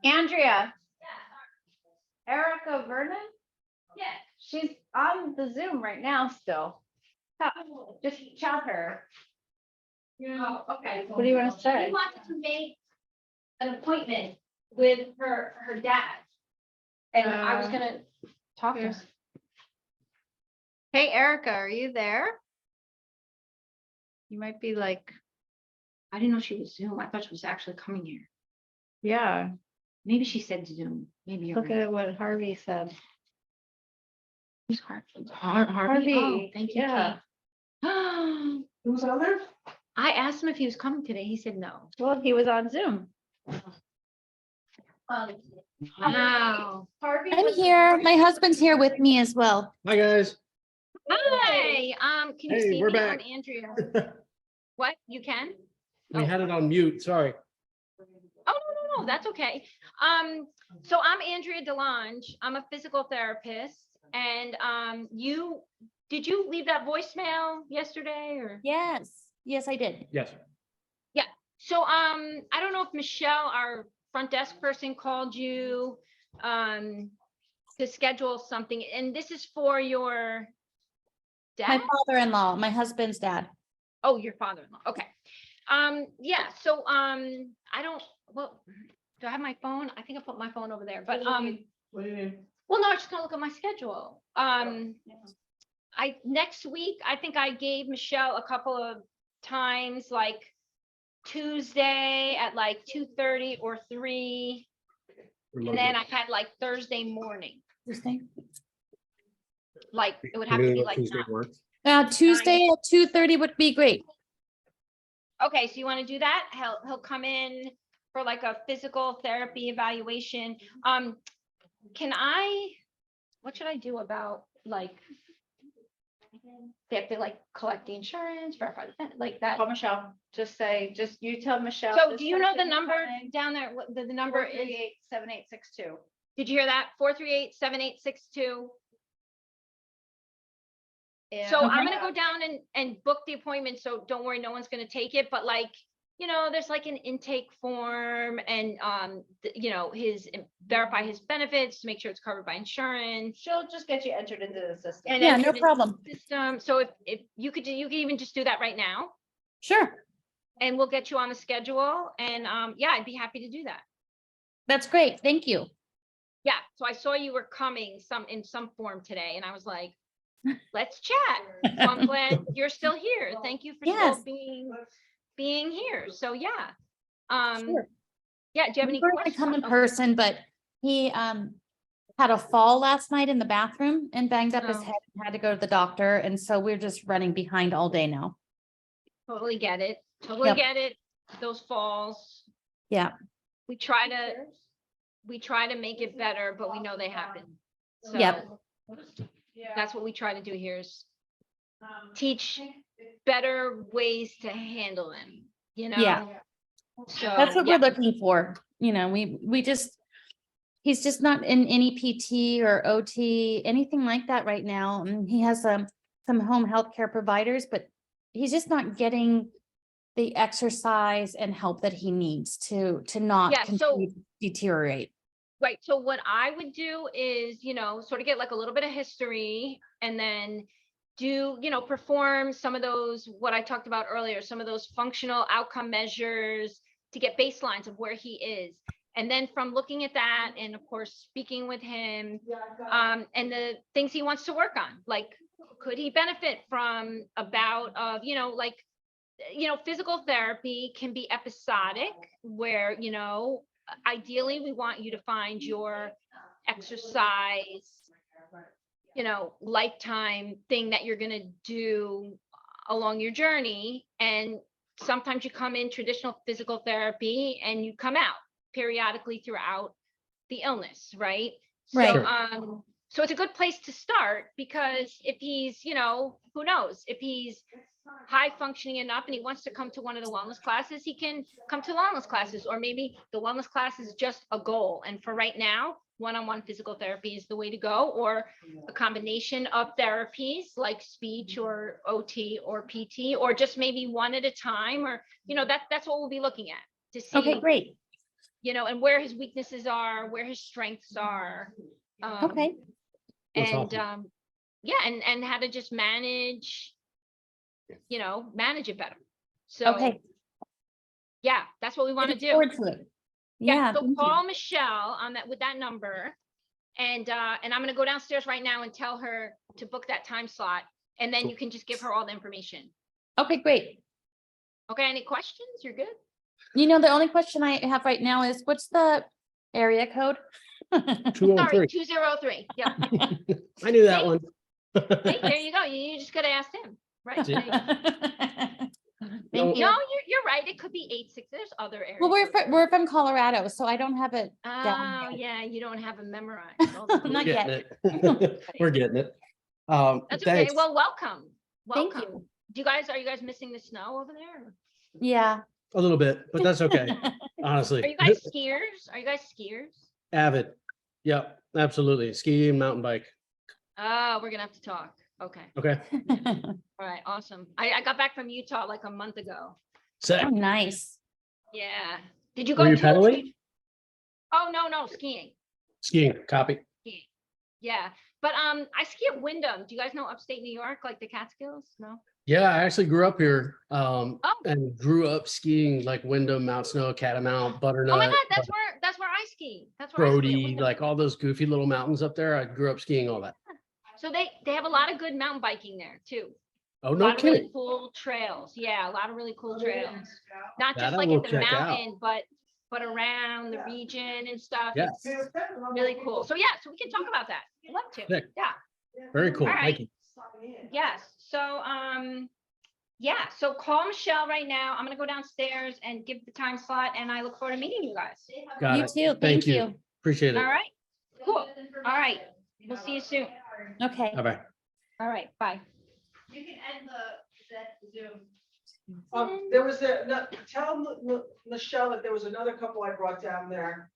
Andrea. Erica Vernon? Yeah. She's on the Zoom right now still. Just chat her. Oh, okay. What do you want to She say? wanted to make an appointment with her dad. And I was gonna talk to her. Hey, Erica, are you there? You might be like, I didn't know she was Zoom. I thought she was actually coming here. yeah, Maybe she said Zoom. Maybe. you're Look right. at what Harvey said. Who's Harvey? Harvey, Oh, thank you. yeah. Kate. Who's on there? I asked him if he was coming today. He said no. Well, he was on Zoom. Wow. I'm here. My husband's here with me as well. Hi, guys. Hi, can you Hey, see we're me? I'm back. Andrea. What? You can? We had it on mute, sorry. Oh, no, that's okay. So I'm Andrea DeLonge. I'm a physical therapist and, did you leave that voicemail yesterday or? Yes, yes, I did. Yes. Yeah, so, I don't know if Michelle, our front desk person called you, to schedule something, and this is for your My dad? father-in-law, my husband's dad. Oh, your father-in-law, okay. Yeah, so, I don't, well, do I have my phone? I think I put my phone over there, but, What do you mean? well, no, I just gonna look at my schedule. Next week, I think I gave Michelle a couple of times, like Tuesday at like 2:30 or 3. And then I had like Thursday morning, like it would have to be like. Tuesday at 2:30 would be great. Okay, so you want to do that? He'll come in for like a physical therapy evaluation. What should I do about like? They have to like collect the insurance, verify the, like that. Call Michelle. You tell Michelle. So this do you know the person's number coming. down there? What the number is? 438-7862. Did you hear that? 438-7862. Yeah. So I'm gonna go down and book the appointment, so don't worry, no one's gonna take it, but like, there's like an intake form and, verify his benefits, to make sure it's covered by insurance. She'll just get you entered into the system. And Yeah, then no the problem. System, so if you could even just do that right now, Sure, and we'll get you on the schedule, and, yeah, I'd be happy to do that. that's great. Thank you. Yeah, so I saw you were coming in some form today, and I was like, let's chat. So I'm glad you're still here. Thank you for Yes. still being here. So yeah. Sure. Yeah, do you have any We were gonna questions? come in person, but he had a fall last night in the bathroom and banged up his Oh. head and had to go to the doctor. And so we're just running behind all day now. Totally get it. Totally Yep. get it. Those falls. Yeah. We try to make it better, but we know they happen. So Yep. that's what we try to do here is teach better ways to handle them, Yeah. So That's what yeah. we're looking for. He's just not in any PT or OT, anything like that right now. And he has some home healthcare providers, but he's just not getting the exercise and help that he needs to not Yeah, so- continue to deteriorate. Right, so what I would do is, sort of get like a little bit of history and then do, perform some of those, what I talked about earlier, some of those functional outcome measures to get baselines of where he is. And then from looking at that and of course, speaking with him, and the things he wants to work on, like, could he benefit from a bout of, physical therapy can be episodic where, ideally we want you to find your exercise, lifetime thing that you're going to do along your journey. And sometimes you come in traditional physical therapy and you come out periodically throughout the illness, right? Right. So, so it's a good place to start, because if he's, you know, who knows, if he's high functioning enough and he wants to come to one of the wellness classes, he can come to wellness classes, or maybe the wellness class is just a goal. And for right now, one-on-one physical therapy is the way to go, or a combination of therapies like speech or OT or PT, or just maybe one at a time, or, you know, that's what we'll be looking at to see. Okay, great. You know, and where his weaknesses are, where his strengths are. Okay. That's And, awesome. yeah, and how to just manage, you know, manage it better. So, Okay. yeah, that's what we want to Look do. forward to it. Yeah. So thank you. call Michelle on that, with that number. And I'm gonna go downstairs right now and tell her to book that time slot. And then you can just give her all the information. Okay, great. Okay, any questions? You're good? You know, the only question I have right now is what's the area code? Sorry, 203. 203. Yeah. I knew that one. Hey, there you go. You just gotta ask him. Right. See? There you go. Thank you. No, you're right. It could be 86. There's other areas. Well, we're from Colorado, so I don't have it down Oh, yet. yeah, you don't have it memorized. Hold on. We're Not getting yet. it. We're getting it. That's okay. Thanks. Well, welcome. Thank Welcome. you. Are you guys missing the snow over there? Yeah. A little bit, but that's okay, Are honestly. you guys skiers? Are you guys skiers? Avid. Yep, absolutely. Ski and mountain bike. Oh, we're gonna have to talk. Okay. Okay. All right. Awesome. I got back from Utah like a month ago. Sick. Oh, nice. Yeah. Did you go Were you too? pedaling? Oh, no, skiing. Skiing, copy. Skiing. Yeah. But I ski at Wyndham. Do you guys know upstate New York, like the Catskills? No? Yeah, I actually grew up here Oh. and grew up skiing like Wyndham, Mount Snow, Catamount, Butternut. Oh my God, that's where I ski. That's where I ski at Brody, Wyndham. like all those goofy little mountains up there. I grew up skiing all that. So they have a lot of good mountain biking there too. Oh, A no lot of really kidding. cool trails. Yeah, a lot of really cool trails. Not That just I like will at the check out. mountain, but around the region and stuff. Yeah. It's really cool. So yeah, so we can talk about that. I'd love to. Sick. Yeah. Very cool. All right. Thank you. Yes. So yeah. So call Michelle right now. I'm gonna go downstairs and give the time slot, and I look forward to meeting you guys. Got You it. too. Thank Thank you. you. Appreciate All it. right. Cool. All right. We'll see you soon. Okay. Bye-bye. All right. Bye. You can end the Zoom. There was tell Michelle that there was another couple I brought down there.